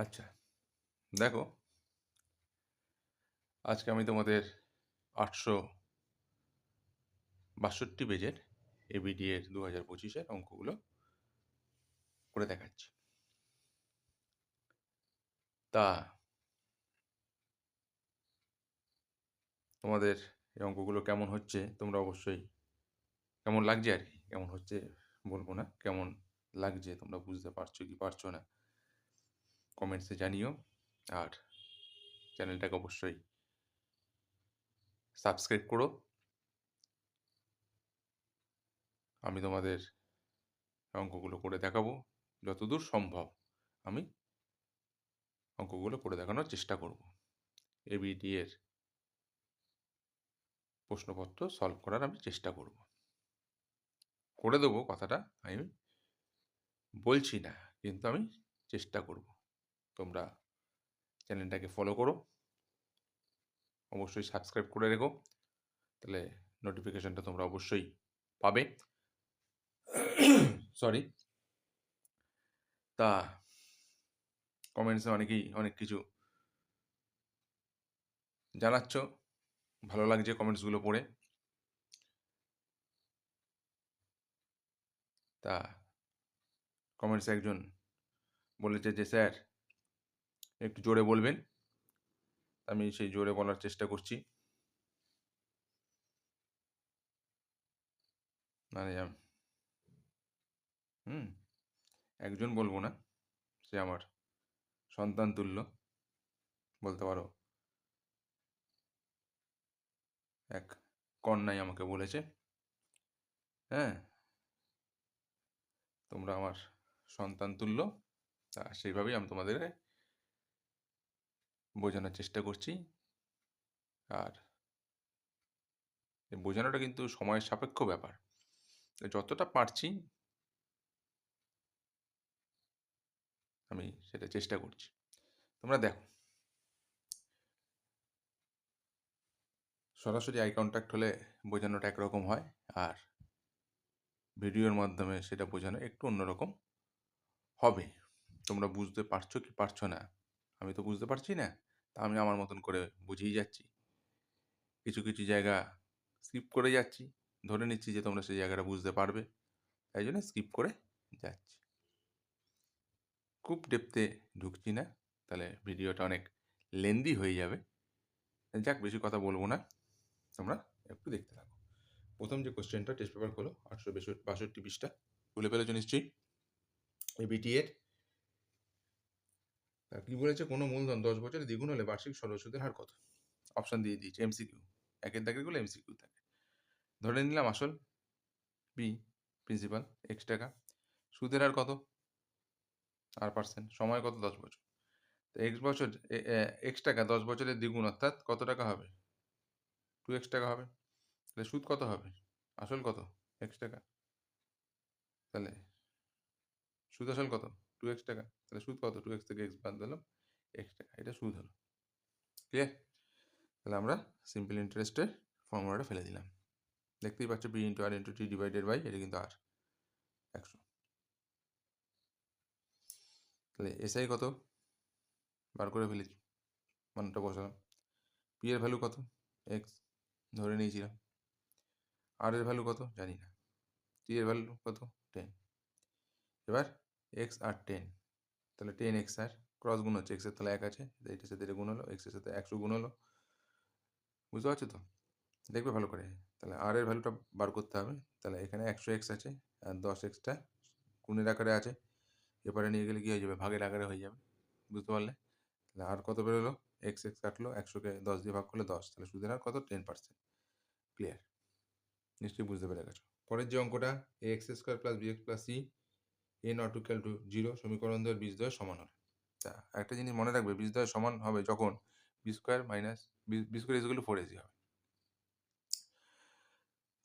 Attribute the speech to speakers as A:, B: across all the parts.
A: আচ্ছা, দেখো, আজকে আমি তোমাদের 862 পেজের এবিডি এর 2025-এর অঙ্কগুলো করে দেখাচ্ছি। তা তোমাদের এই অঙ্কগুলো কেমন হচ্ছে তোমরা অবশ্যই, কেমন লাগছে আর কি, কেমন হচ্ছে বলবো না, কেমন লাগছে তোমরা বুঝতে পারছো কি পারছো না কমেন্টসে জানিও। আর চ্যানেলটাকে অবশ্যই সাবস্ক্রাইব করো। আমি তোমাদের অঙ্কগুলো করে দেখাবো, যতদূর সম্ভব আমি অঙ্কগুলো করে দেখানোর চেষ্টা করব। এবিডি এর প্রশ্নপত্র সলভ করার আমি চেষ্টা করব, করে দেবো কথাটা আমি বলছি না, কিন্তু আমি চেষ্টা করব। তোমরা চ্যানেলটাকে ফলো করো, অবশ্যই সাবস্ক্রাইব করে রেখো, তাহলে নোটিফিকেশনটা তোমরা অবশ্যই পাবে। সরি। তা কমেন্টসে অনেকেই অনেক কিছু জানাচ্ছ, ভালো লাগছে কমেন্টসগুলো পড়ে। তা কমেন্টসে একজন বলেছে যে স্যার একটু জোরে বলবেন, আমি সেই জোরে বলার চেষ্টা করছি। মানে হুম একজন বলবো না, সে আমার সন্তান তুল্য বলতে পারো। এক কন্যাই আমাকে বলেছে, হ্যাঁ তোমরা আমার সন্তান তুল্য। তা সেইভাবেই আমি তোমাদের বোঝানোর চেষ্টা করছি। আর এই বোঝানোটা কিন্তু সময়ের সাপেক্ষ ব্যাপার, যতটা পারছি আমি সেটা চেষ্টা করছি। তোমরা দেখো, সরাসরি আই কন্ট্যাক্ট হলে বোঝানোটা একরকম হয়, আর ভিডিওর মাধ্যমে সেটা বোঝানো একটু অন্যরকম হবে। তোমরা বুঝতে পারছো কি পারছো না, আমি তো বুঝতে পারছি না, তা আমি আমার মতন করে বুঝিয়ে যাচ্ছি। কিছু কিছু জায়গা স্কিপ করে যাচ্ছি, ধরে নিচ্ছি যে তোমরা সেই জায়গাটা বুঝতে পারবে, তাই জন্য স্কিপ করে যাচ্ছি। খুব ডেপথে ঢুকছি না, তাহলে ভিডিওটা অনেক লেন্দি হয়ে যাবে। যাক, বেশি কথা বলবো না, তোমরা একটু দেখতে থাকো। প্রথম যে কোশ্চেনটা, টেস্ট পেপার খোলো, 862 পৃষ্ঠা খুলে ফেলেছো নিশ্চয়ই, এবিটি এর। তা কি বলেছে, কোনো মূলধন 10 বছরে দ্বিগুণ হলে বার্ষিক সরল সুদের হার কত? অপশন দিয়ে দিয়েছে, এমসিকিউ, একের দাগেরগুলো এমসিকিউ থাকে। ধরে নিলাম আসল, বি প্রিন্সিপাল, এক্স টাকা, সুদের হার কত, আর পার্সেন্ট, সময় কত, 10 বছর। তো এক্স টাকা 10 বছরের দ্বিগুণ, অর্থাৎ কত টাকা হবে, 2x টাকা হবে। তাহলে সুদ কত হবে, আসল কত, এক্স টাকা, তাহলে সুদ আসল কত, 2x টাকা, তাহলে সুদ কত, 2x থেকে এক্স বাদ দিলাম, এক্স টাকা, এটা সুদ হলো। ক্লিয়ার? তাহলে আমরা সিম্পল ইন্টারেস্টের ফর্মুলাটা ফেলে দিলাম। দেখতেই পাচ্ছ, B into R into T divided by, এটা কিন্তু আর 100। তাহলে এসআই কত বার করে ফেলেছি, মানটা বসালাম। পি এর ভ্যালু কত, এক্স ধরে নিয়েছিলাম। আর এর ভ্যালু কত জানি না। টি এর ভ্যালু কত, 10। এবার এক্স আর 10, তাহলে 10x আর ক্রস গুণ হচ্ছে, এক্সের তাহলে 1 আছে, এটার সাথে এটা গুণ হলো, এক্সের সাথে 100 গুণ হলো। বুঝতে পারছো তো? দেখবে ভালো করে। তাহলে আর এর ভ্যালুটা বার করতে হবে। তাহলে এখানে 100x আছে, আর 10xটা গুণের আকারে আছে, এবারে নিয়ে গেলে কী হয়ে যাবে, ভাগের আকারে হয়ে যাবে। বুঝতে পারলে? তাহলে আর কত বেরোলো, এক্স কাটলো, 100কে 10 দিয়ে ভাগ করলে 10, তাহলে সুদের হার কত, 10%। ক্লিয়ার? নিশ্চয়ই বুঝতে পেরে গেছো। পরের যে অঙ্কটা, A X square plus B X plus C A not equal to 0 সমীকরণ দ্বয়ের বীজদ্বয়ের সমান হলে। তা একটা জিনিস মনে রাখবে, বীজদ্বয়ের সমান হবে যখন B square minus B square is equal to 4ac হবে।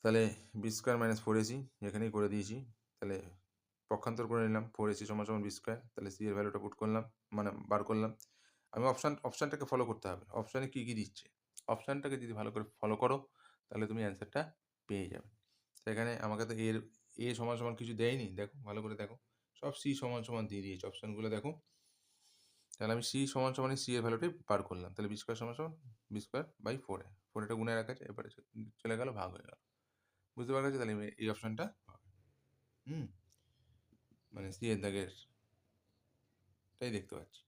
A: তাহলে বি স্কোয়ার মাইনাস 4ac এখানেই করে দিয়েছি। তাহলে পক্ষান্তর করে নিলাম, 4ac সমান সমান বি স্কোয়ার, তাহলে সি এর ভ্যালুটা পুট করলাম, মানে বার করলাম। আমি অপশানটাকে ফলো করতে হবে, অপশানে কী কী দিচ্ছে, অপশানটাকে যদি ভালো করে ফলো করো তাহলে তুমি অ্যান্সারটা পেয়ে যাবে। তো এখানে আমাকে তো এ সমান সমান কিছু দেয়নি, দেখো ভালো করে দেখো, সব সি সমান সমান দিয়ে দিয়েছে। অপশানগুলো দেখো, তাহলে আমি সি সমান সমান সি এর ভ্যালুটাই বার করলাম। তাহলে বি স্কোয়ার সমান সমান বি স্কোয়ার বাই 4a। 4 এটা গুণে রাখা আছে, এবারে চলে গেল, ভাগ হয়ে গেল। বুঝতে পারা গেছে? তাহলে এই অপশনটা পাবে। মানে সি এর দাগের তাই দেখতে পাচ্ছি।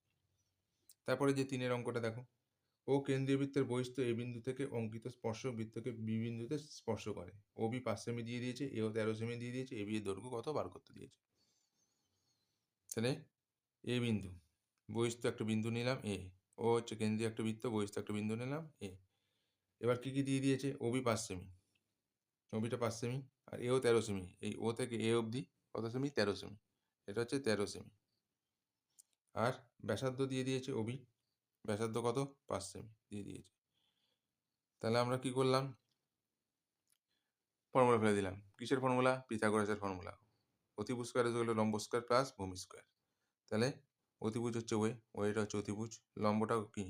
A: তারপরে যে 3 এর অঙ্কটা দেখো, ও কেন্দ্রীয় বৃত্তের বহিস্থ এ বিন্দু থেকে অঙ্কিত স্পর্শক বৃত্তকে বি বিন্দুতে স্পর্শ করে। ও বি 5 সেমি দিয়ে দিয়েছে, এও 13 সেমি দিয়ে দিয়েছে, এ বি এর দৈর্ঘ্য কত বার করতে দিয়েছে। তাহলে এ বিন্দু, বহিস্থ একটা বিন্দু নিলাম এ, ও হচ্ছে কেন্দ্রীয় একটা বৃত্ত, বহিস্থ একটা বিন্দু নিলাম এ। এবার কি কি দিয়ে দিয়েছে? ও বি 5 সেমি, ও বিটা 5 সেমি, আর এও 13 সেমি। এই ও থেকে এ অবধি কত সেমি? 13 সেমি। এটা হচ্ছে 13 সেমি। আর ব্যাসার্ধ দিয়ে দিয়েছে ও বি, ব্যাসার্ধ কত? 5 সেমি দিয়ে দিয়েছে। তাহলে আমরা কি করলাম? ফর্মুলা ফেলে দিলাম। কিসের ফর্মুলা? পিথাগোরাসের ফর্মুলা। অতিভুজ স্কয়ার ইজ ইকুয়াল টু লম্ব স্কয়ার প্লাস ভূমি স্কয়ার। তাহলে অতিভুজ হচ্ছে ওয়েটা হচ্ছে অতিভুজ, লম্বটা কি?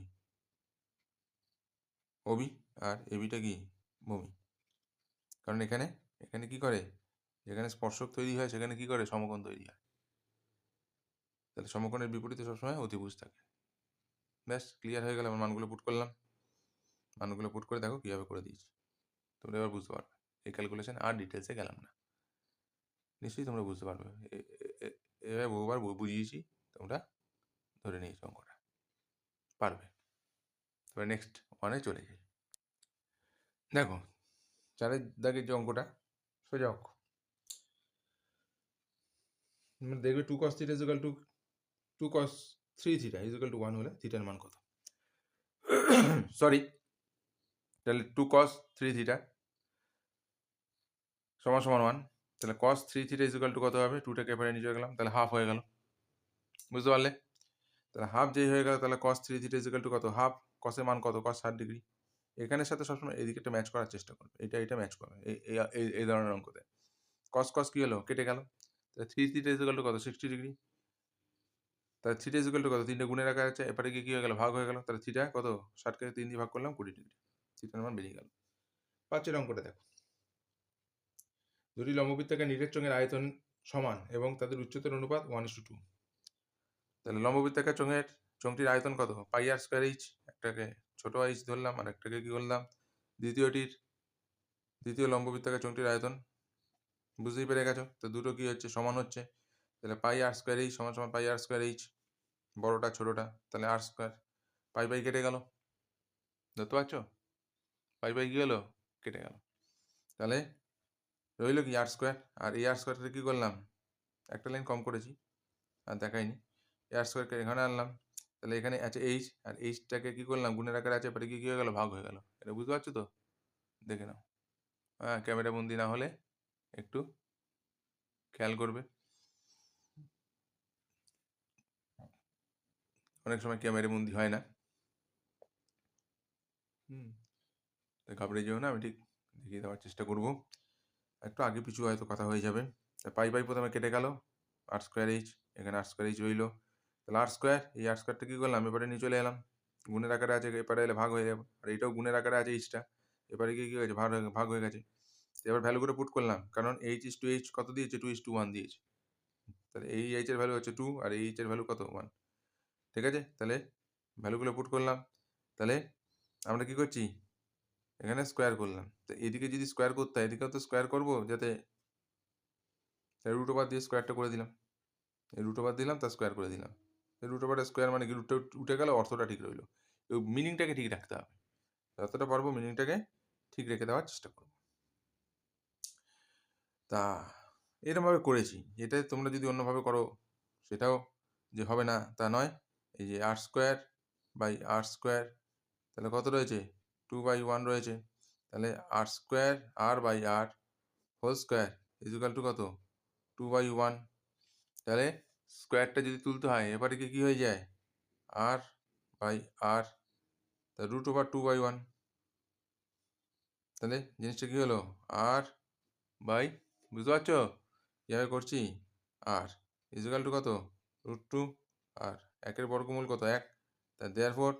A: ওবি, আর এবিটা কি? ভূমি। কারণ এখানে এখানে কি করে? যেখানে স্পর্শক তৈরি হয় সেখানে কি করে? সমকোণ তৈরি হয়। তাহলে সমকোণের বিপরীতে সবসময় অতিভুজ থাকে। ব্যাস, ক্লিয়ার হয়ে গেল। আমার মানগুলো পুট করলাম, মানগুলো পুট করে দেখো কীভাবে করে দিয়েছি। তোমরা এবার বুঝতে পারবে। এই ক্যালকুলেশন আর ডিটেলসে গেলাম না, নিশ্চয়ই তোমরা বুঝতে পারবে। এভাবে বহুবার বুঝিয়েছি, তোমরা ধরে নিয়েছো অঙ্কটা পারবে। তবে নেক্সট ওয়ানে চলে যাই। দেখো 4 দাগের যে অঙ্কটা, সোজা অঙ্ক। দেখবে 2 cos theta is equal two 2 cos 3 theta is equal two 1 হলে থিটার মান কত? সরি, তাহলে 2 cos 3 থিটা সমান সমান 1। তাহলে cos 3 theta is equal to কত হবে? 2টাকে এবারে নিচে গেলাম, তাহলে হাফ হয়ে গেল। বুঝতে পারলে? তাহলে হাফ যেই হয়ে গেল, তাহলে cos 3 theta is equal to কত? হাফ। কসের মান কত? cos 60 degree. এখানের সাথে সবসময় এদিকে ম্যাচ করার চেষ্টা করবে, এটা ম্যাচ করবে এই ধরনের অঙ্কতে। cos কি হলো? কেটে গেল। তাহলে 3 থিটা ইজ ইকুয়াল টু কত? 60 ডিগ্রি। তাহলে থিটা ইজ ইকুয়াল টু কত? 3টে গুণে রাখা আছে, এপারে গিয়ে কি হয়ে গেল? ভাগ হয়ে গেল। তাহলে থিটা কত? 60কে 3 দিয়ে ভাগ করলাম, 20 ডিগ্রি। থিটার মান বেরিয়ে গেল। 5 অঙ্কটা দেখো, দুটি লম্ববৃত্তাকার নিরেট চোঙের আয়তন সমান এবং তাদের উচ্চতার অনুপাত 1:2। তাহলে লম্ববৃত্তাকার চোঙটির আয়তন কত? পাই আর স্কোয়ার এইচ। একটাকে ছোট এইচ ধরলাম, আর একটাকে কি করলাম? দ্বিতীয় লম্ববৃত্তাকার চোঙটির আয়তন। বুঝতেই পেরে গেছো? তো দুটো কি হচ্ছে? সমান হচ্ছে। তাহলে পাই আর স্কোয়ার এইচ সমান সমান পাই আর স্কোয়ার এইচ, বড়টা ছোটটা, তাহলে আর স্কোয়ার। পাই পাই কেটে গেল, ধরতে পারছো? পাই পাই কি হলো? কেটে গেল। তাহলে রইল কি? আর স্কোয়ার। আর এই আর স্কোয়ারটা কি করলাম? একটা লাইন কম করেছি, আর দেখাইনি। এই আর স্কোয়ারকে এখানে আনলাম, তাহলে এখানে আছে এইচ, আর এইচটাকে কি করলাম? গুণের আকারে আছে, পরে কি হয়ে গেল? ভাগ হয়ে গেল। এটা বুঝতে পারছো তো? দেখে নাও। হ্যাঁ, ক্যামেরা বন্দি না হলে একটু খেয়াল করবে। অনেক সময় ক্যামেরা বন্দি হয় না। ঘাবড়ে যেও না, আমি ঠিক দেখিয়ে দেওয়ার চেষ্টা করব। একটু আগে পিছু হয়তো কথা হয়ে যাবে। পাই পাই প্রথমে কেটে গেল, আর স্কোয়ার এইচ, এখানে আর স্কোয়ার এইচ রইল। তাহলে আর স্কোয়ার, এই আর স্কোয়ারটা কী করলাম? এবারে নিয়ে চলে এলাম, গুণের আকারে আছে, এপারে এলে ভাগ হয়ে যাবে। আর এইটাও গুণের আকারে আছে এইচটা, এবারে গিয়ে কী হয়েছে? ভাগ হয়ে গেছে। এবার ভ্যালু করে পুট করলাম, কারণ এইচ ইস টু এইচ কত দিয়েছে? 2:1 দিয়েছে। তাহলে এই এইচের ভ্যালু হচ্ছে 2, আর এই এইচের ভ্যালু কত? 1। ঠিক আছে? তাহলে ভ্যালুগুলো পুট করলাম। তাহলে আমরা কি করছি? এখানে স্কোয়ার করলাম। তো এদিকে যদি স্কোয়ার করতে হয়, এদিকেও তো স্কোয়ার করবো, যাতে রুট ওভার দিয়ে স্কোয়ারটা করে দিলাম। রুট ওভার দিলাম, তার স্কোয়ার করে দিলাম। রুট ওভারের স্কোয়ার মানে কি? রুটটা উঠে গেল, অর্থটা ঠিক রইল। মিনিংটাকে ঠিক রাখতে হবে, যতটা পারবো মিনিংটাকে ঠিক রেখে দেওয়ার চেষ্টা করব। তা এরকমভাবে করেছি। এটা তোমরা যদি অন্যভাবে করো সেটাও যে হবে না তা নয়। এই যে r square by r square, তাহলে কত রয়েছে? 2/1 রয়েছে। তাহলে r square r by r whole square is equal to কত? 2/1। তাহলে স্কোয়ারটা যদি তুলতে হয়, এবারে কি হয়ে যায়? আর বাই আর, তা রুট ওভার 2/1। তাহলে জিনিসটা কী হলো? আর বাই, বুঝতে পারছো কীভাবে করছি? আর ইজ ইকুয়াল টু কত? √2। আর একের বর্গমূল কত? 1। তা দেয়ারফর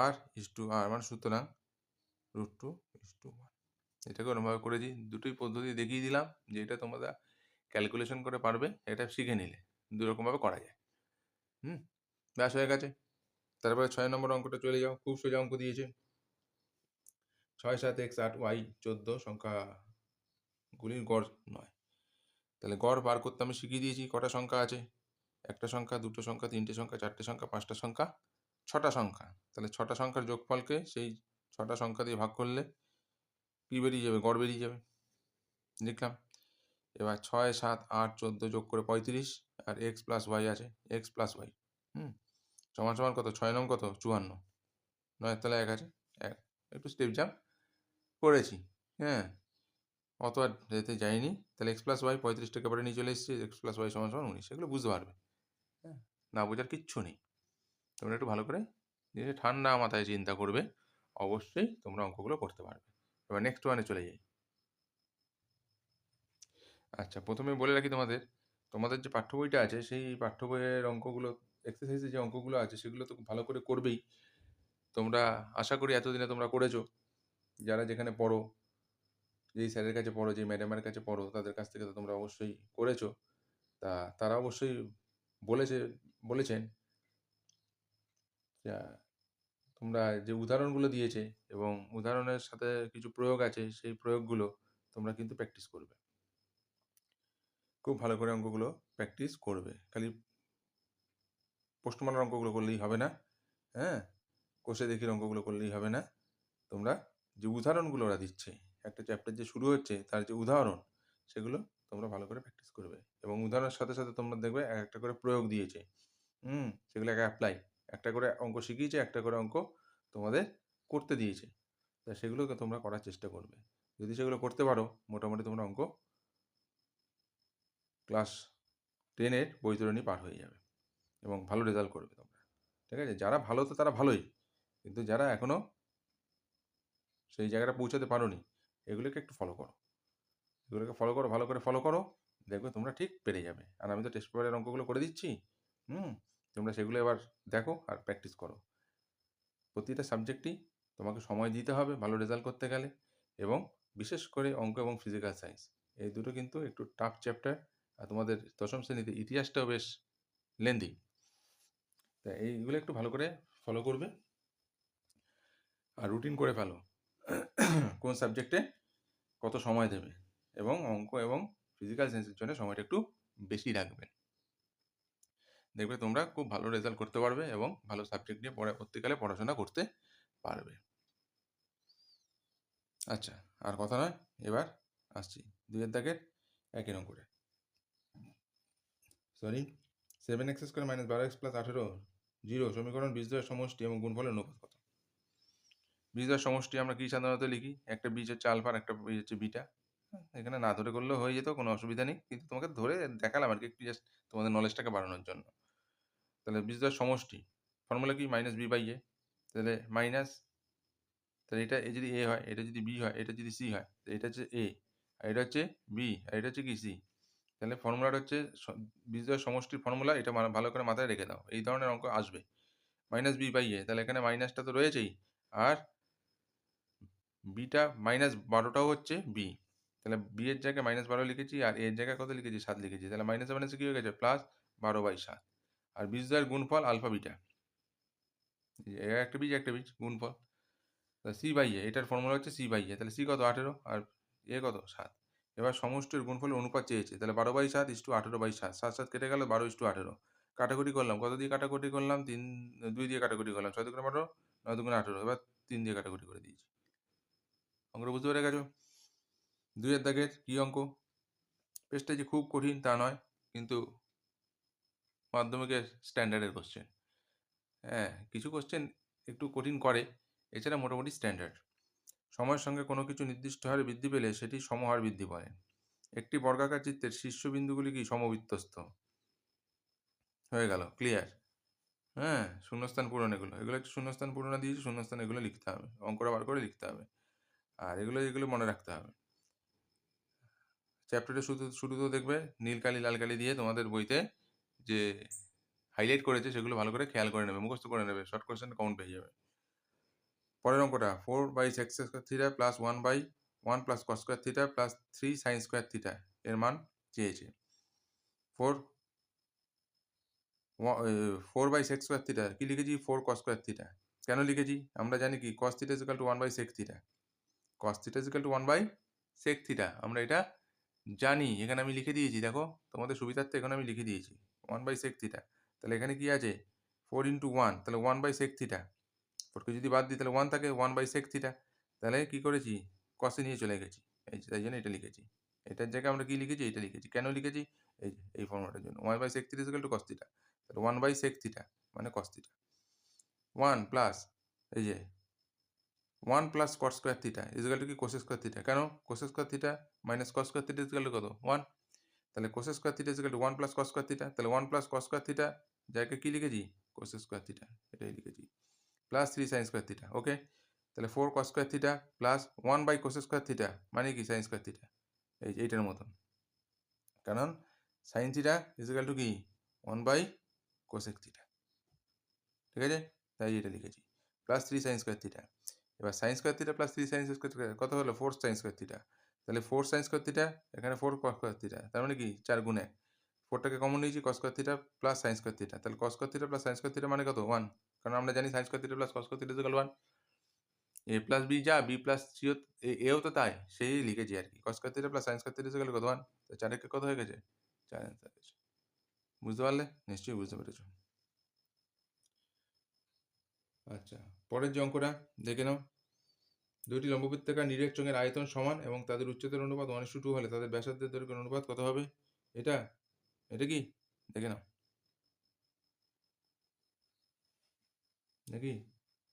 A: আর ইজ টু আর, মানে সুতরাং √2:1। এটাকে ওরমভাবে করেছি। দুটোই পদ্ধতি দেখিয়ে দিলাম, যে এটা তোমরা ক্যালকুলেশন করে পারবে, এটা শিখে নিলে দুরকমভাবে করা যায়। ব্যাস হয়ে গেছে। তারপরে 6 নম্বর অঙ্কটা চলে যাও, খুব সোজা অঙ্ক দিয়েছে। 6 7 x 8 y 14 সংখ্যাগুলির গড় নয়। তাহলে গড় বার করতে আমি শিখিয়ে দিয়েছি। কটা সংখ্যা আছে? একটা সংখ্যা, দুটো সংখ্যা, তিনটে সংখ্যা, চারটে সংখ্যা, পাঁচটা সংখ্যা, ছটা সংখ্যা। তাহলে ছটা সংখ্যার যোগফলকে সেই ছটা সংখ্যা দিয়ে ভাগ করলে কী বেরিয়ে যাবে? গড় বেরিয়ে যাবে। লিখলাম। এবার 6 7 8 14 যোগ করে 35 আর x প্লাস ওয়াই আছে, x প্লাস ওয়াই সমান সমান কত? 6 নং কত? 54। 9 তলায় 1 আছে, 1। একটু স্টেপ জাম্প করেছি, হ্যাঁ, অত আর যেতে যাইনি। তাহলে x প্লাস ওয়াই 35টাকে পরে নিয়ে চলে এসেছি, x প্লাস ওয়াই সমান সমান 19। এগুলো বুঝতে পারবে, হ্যাঁ, না বোঝার কিচ্ছু নেই। তোমরা একটু ভালো করে নিজে ঠান্ডা মাথায় চিন্তা করবে, অবশ্যই তোমরা অঙ্কগুলো করতে পারবে। এবার নেক্সট ওয়ানে চলে যাই। আচ্ছা, প্রথমে বলে রাখি তোমাদের যে পাঠ্য বইটা আছে সেই পাঠ্য বইয়ের অঙ্কগুলো, এক্সারসাইজে যে অঙ্কগুলো আছে সেগুলো তো ভালো করে করবেই। তোমরা আশা করি এতদিনে তোমরা করেছো, যারা যেখানে পড়ো, যেই স্যারের কাছে পড়ো, যেই ম্যাডামের কাছে পড়ো, তাদের কাছ থেকে তো তোমরা অবশ্যই করেছো। তারা অবশ্যই বলেছেন যে তোমরা যে উদাহরণগুলো দিয়েছে এবং উদাহরণের সাথে কিছু প্রয়োগ আছে, সেই প্রয়োগগুলো তোমরা কিন্তু প্র্যাকটিস করবে। খুব ভালো করে অঙ্কগুলো প্র্যাকটিস করবে। খালি প্রশ্নমালার অঙ্কগুলো করলেই হবে না, হ্যাঁ, কষে দেখির অঙ্কগুলো করলেই হবে না। তোমরা যে উদাহরণগুলো ওরা দিচ্ছে, একটা চ্যাপ্টার যে শুরু হচ্ছে তার যে উদাহরণ, সেগুলো তোমরা ভালো করে প্র্যাকটিস করবে। এবং উদাহরণের সাথে সাথে তোমরা দেখবে একটা করে প্রয়োগ দিয়েছে, সেগুলো অ্যাপ্লাই, একটা করে অঙ্ক শিখিয়েছে, একটা করে অঙ্ক তোমাদের করতে দিয়েছে। তা সেগুলোকে তোমরা করার চেষ্টা করবে। যদি সেগুলো করতে পারো, মোটামুটি তোমরা অঙ্ক ক্লাস 10-এর বৈতরণী পার হয়ে যাবে এবং ভালো রেজাল্ট করবে তোমরা। ঠিক আছে? যারা ভালো তো তারা ভালোই, কিন্তু যারা এখনও সেই জায়গাটা পৌঁছাতে পারোনি, এগুলোকে একটু ফলো করো। এগুলোকে ফলো করো, ভালো করে ফলো করো, দেখবে তোমরা ঠিক পেরে যাবে। আর আমি তো টেস্ট পেপারের অঙ্কগুলো করে দিচ্ছি, তোমরা সেগুলো এবার দেখো আর প্র্যাকটিস করো। প্রতিটা সাবজেক্টই তোমাকে সময় দিতে হবে ভালো রেজাল্ট করতে গেলে, এবং বিশেষ করে অঙ্ক এবং ফিজিক্যাল সায়েন্স, এই দুটো কিন্তু একটু টাফ চ্যাপ্টার। আর তোমাদের দশম শ্রেণীতে ইতিহাসটাও বেশ লেন্দি। তা এইগুলো একটু ভালো করে ফলো করবে আর রুটিন করে ফেলো কোন সাবজেক্টে কত সময় দেবে, এবং অঙ্ক এবং ফিজিক্যাল সায়েন্সের জন্য সময়টা একটু বেশি রাখবেন। দেখবে তোমরা খুব ভালো রেজাল্ট করতে পারবে এবং ভালো সাবজেক্ট নিয়ে পরবর্তীকালে পড়াশোনা করতে পারবে। আচ্ছা, আর কথা নয়, এবার আসছি 2-এর দাগের 1 নম্বরে। 7x² - 12x + 18 0 সমীকরণ বীজদ্বয়ের সমষ্টি এবং গুণফলের অনুপাত কত? বীজদ্বয়ের সমষ্টি আমরা কি সাধারণত লিখি? একটা বীজ হচ্ছে আলফা আর একটা বীজ হচ্ছে বিটা। এখানে না ধরে করলেও হয়ে যেত, কোনো অসুবিধা নেই, কিন্তু তোমাকে ধরে দেখালাম আর কি, একটু জাস্ট তোমাদের নলেজটাকে বাড়ানোর জন্য। তাহলে বীজদ্বয়ের সমষ্টি ফর্মুলা কি? -b/a। তাহলে মাইনাস, তাহলে এটা যদি a হয়, এটা যদি b হয়, এটা যদি c হয়, এটা হচ্ছে a আর এটা হচ্ছে b আর এটা হচ্ছে কি c। তাহলে ফর্মুলাটা হচ্ছে বীজদ্বয়ের সমষ্টির ফর্মুলা, এটা ভালো করে মাথায় রেখে দাও, এই ধরনের অঙ্ক আসবে। -b/a, তাহলে এখানে মাইনাসটা তো রয়েছেই, আর বিটা -12টাও হচ্ছে b। তাহলে b এর জায়গায় -12 লিখেছি আর a এর জায়গায় কত লিখেছি? 7 লিখেছি। তাহলে মাইনাসে মাইনাসে কি হয়ে গেছে? +12/7। আর বীজদ্বয়ের গুণফল আলফা বিটা, একটা বীজ একটা বীজ গুণফল। c/a, এটার ফর্মুলা হচ্ছে c/a। তাহলে c কত? 18 আর a কত? 7। এবার সমষ্টির গুণফলের অনুপাত চেয়েছে, তাহলে 12/7 = 18/7। 7 7 কেটে গেল, 12:18। কাটাকুটি করলাম, কত দিয়ে কাটাকুটি করলাম? 2 দিয়ে কাটাকুটি করলাম। 6 2 12, 9 2 18। এবার 3 দিয়ে কাটাকুটি করে দিয়েছি। অঙ্কটা বুঝতে পেরে গেছো? 2-এর দাগের কি অঙ্ক? পেজটা যে খুব কঠিন তা নয়, কিন্তু মাধ্যমিকের স্ট্যান্ডার্ডের কোশ্চেন। হ্যাঁ, কিছু কোশ্চেন একটু কঠিন করে, এছাড়া মোটামুটি স্ট্যান্ডার্ড। সময়ের সঙ্গে কোনো কিছু নির্দিষ্ট হারে বৃদ্ধি পেলে সেটি সমহার বৃদ্ধি বলে। একটি বর্গাকার চিত্রের শীর্ষবিন্দুগুলি কি সমবৃত্তস্থ? হয়ে গেল, ক্লিয়ার। হ্যাঁ, শূন্যস্থান পূরণ, এগুলো একটু শূন্যস্থান পূরণ দিয়েছি, শূন্যস্থান এগুলো লিখতে হবে, অঙ্কটা বার করে লিখতে হবে, আর এগুলো মনে রাখতে হবে। চ্যাপ্টারের শুরুতেও দেখবে নীল কালি লাল কালি দিয়ে তোমাদের বইতে যে হাইলাইট করেছে সেগুলো ভালো করে খেয়াল করে নেবে, মুখস্থ করে নেবে, শর্ট কোশ্চেন কমন পেয়ে যাবে। পরের অঙ্কটা 4/x² + 1/1 + cos² + 3 sin² এর মান চেয়েছে। 4 4/sec² থিটা কি লিখেছি 4 cos² থিটা। কেন লিখেছি? আমরা জানি কি cos theta is equal two 1/sec theta. cos theta is equal two 1/sec theta. আমরা এটা জানি। এখানে আমি লিখে দিয়েছি দেখো, তোমাদের সুবিধার্থে এখানে আমি লিখে দিয়েছি 1/sec থিটা। তাহলে এখানে কি আছে 4 × 1 তাহলে 1/sec থিটা। 4 কে যদি বাদ দিই তাহলে 1 থাকে 1/sec থিটা। তাহলে কি করেছি cos এ নিয়ে চলে গেছি। এই যে তাই জন্য এটা লিখেছি। এটার জায়গায় আমরা কি লিখেছি? এটা লিখেছি। কেন লিখেছি? এই যে এই ফর্মুলাটার জন্য 1/sec theta is equal two cos theta. তাহলে 1/sec থিটা মানে cos থিটা। 1 প্লাস এই যে 1 plus cos² theta is equal two কি cos² থিটা। কেন? cos² theta minus cos² theta is equal to কত? 1। তাহলে cos² theta is equal two 1 plus cos² theta. তাহলে 1 plus cos² theta জায়গায় কি লিখেছি? cos² থিটা এটাই লিখেছি। Plus 3 sin² theta. ওকে? তাহলে 4 cos² theta plus 1/cos² theta মানে কি sin² থিটা। এই যে এইটার মতন। কারণ sin theta is equal two কি 1/cosec থিটা। ঠিক আছে? তাই এটা লিখেছি। Plus 3 sin² theta. এবার sin² theta plus 3 sin² theta কত হলো? 4 sin² থিটা। তাহলে 4 sin² থিটা এখানে 4 cos² থিটা। তার মানে কি 4 গুণ 1। 4 টাকে কমন নিয়েছি cos² theta plus sin² theta. তাহলে cos² theta plus sin² theta মানে কত? 1। কারণ আমরা জানি sin² theta plus cos² theta is equal 1। a plus b যা b প্লাস c এও তো তাই। সেই লিখেছি আর কি। cos² theta plus sin² theta is equal কত? 1। তো 4 একে কত হয়ে গেছে? 4 অ্যান্সার হয়েছে। বুঝতে পারলে? নিশ্চয়ই বুঝতে পেরেছো। আচ্ছা, পরের যে অঙ্কটা দেখে নাও। দুটি লম্ববৃত্তাকার নিরেট চোঙের আয়তন সমান এবং তাদের উচ্চতার অনুপাত 1:2 হলে তাদের ব্যাসার্ধের দৈর্ঘ্যের অনুপাত কত হবে? এটা কি দেখে নাও নাকি?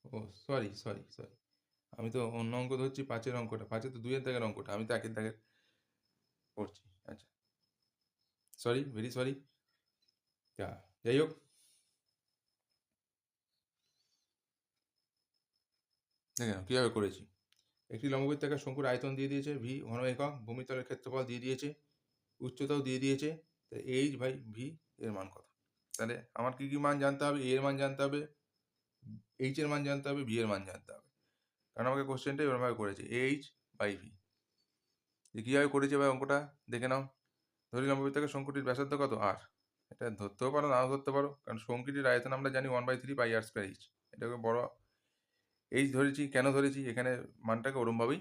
A: ও সরি সরি সরি, আমি তো অন্য অঙ্ক ধরছি 5-এর অঙ্কটা। 5-এ তো 2-এর দাগের অঙ্কটা, আমি তো 1-এর দাগের করছি। আচ্ছা সরি, ভেরি সরি। যাই হোক, দেখে নাও কীভাবে করেছি। একটি লম্ববৃত্তাকার শঙ্কুর আয়তন দিয়ে দিয়েছে ভি ঘন একক, ভূমিতলের ক্ষেত্রফল দিয়ে দিয়েছে, উচ্চতাও দিয়ে দিয়েছে। তাহলে h/v এর মান কত? তাহলে আমার কি কি মান জানতে হবে? এর মান জানতে হবে, এইচ এর মান জানতে হবে, ভি এর মান জানতে হবে। কারণ আমাকে কোশ্চেনটা এরকমভাবে করেছে h/v। কীভাবে করেছে ভাই অঙ্কটা দেখে নাও। ধরি লম্ববৃত্তাকার শঙ্কুটির ব্যাসার্ধ কত? r। এটা ধরতেও পারো নাও ধরতে পারো, কারণ শঙ্কুটির আয়তন আমরা জানি 1/3 πr²h। এটাকে বড় এইচ ধরেছি। কেন ধরেছি? এখানে মানটাকে ওরমভাবেই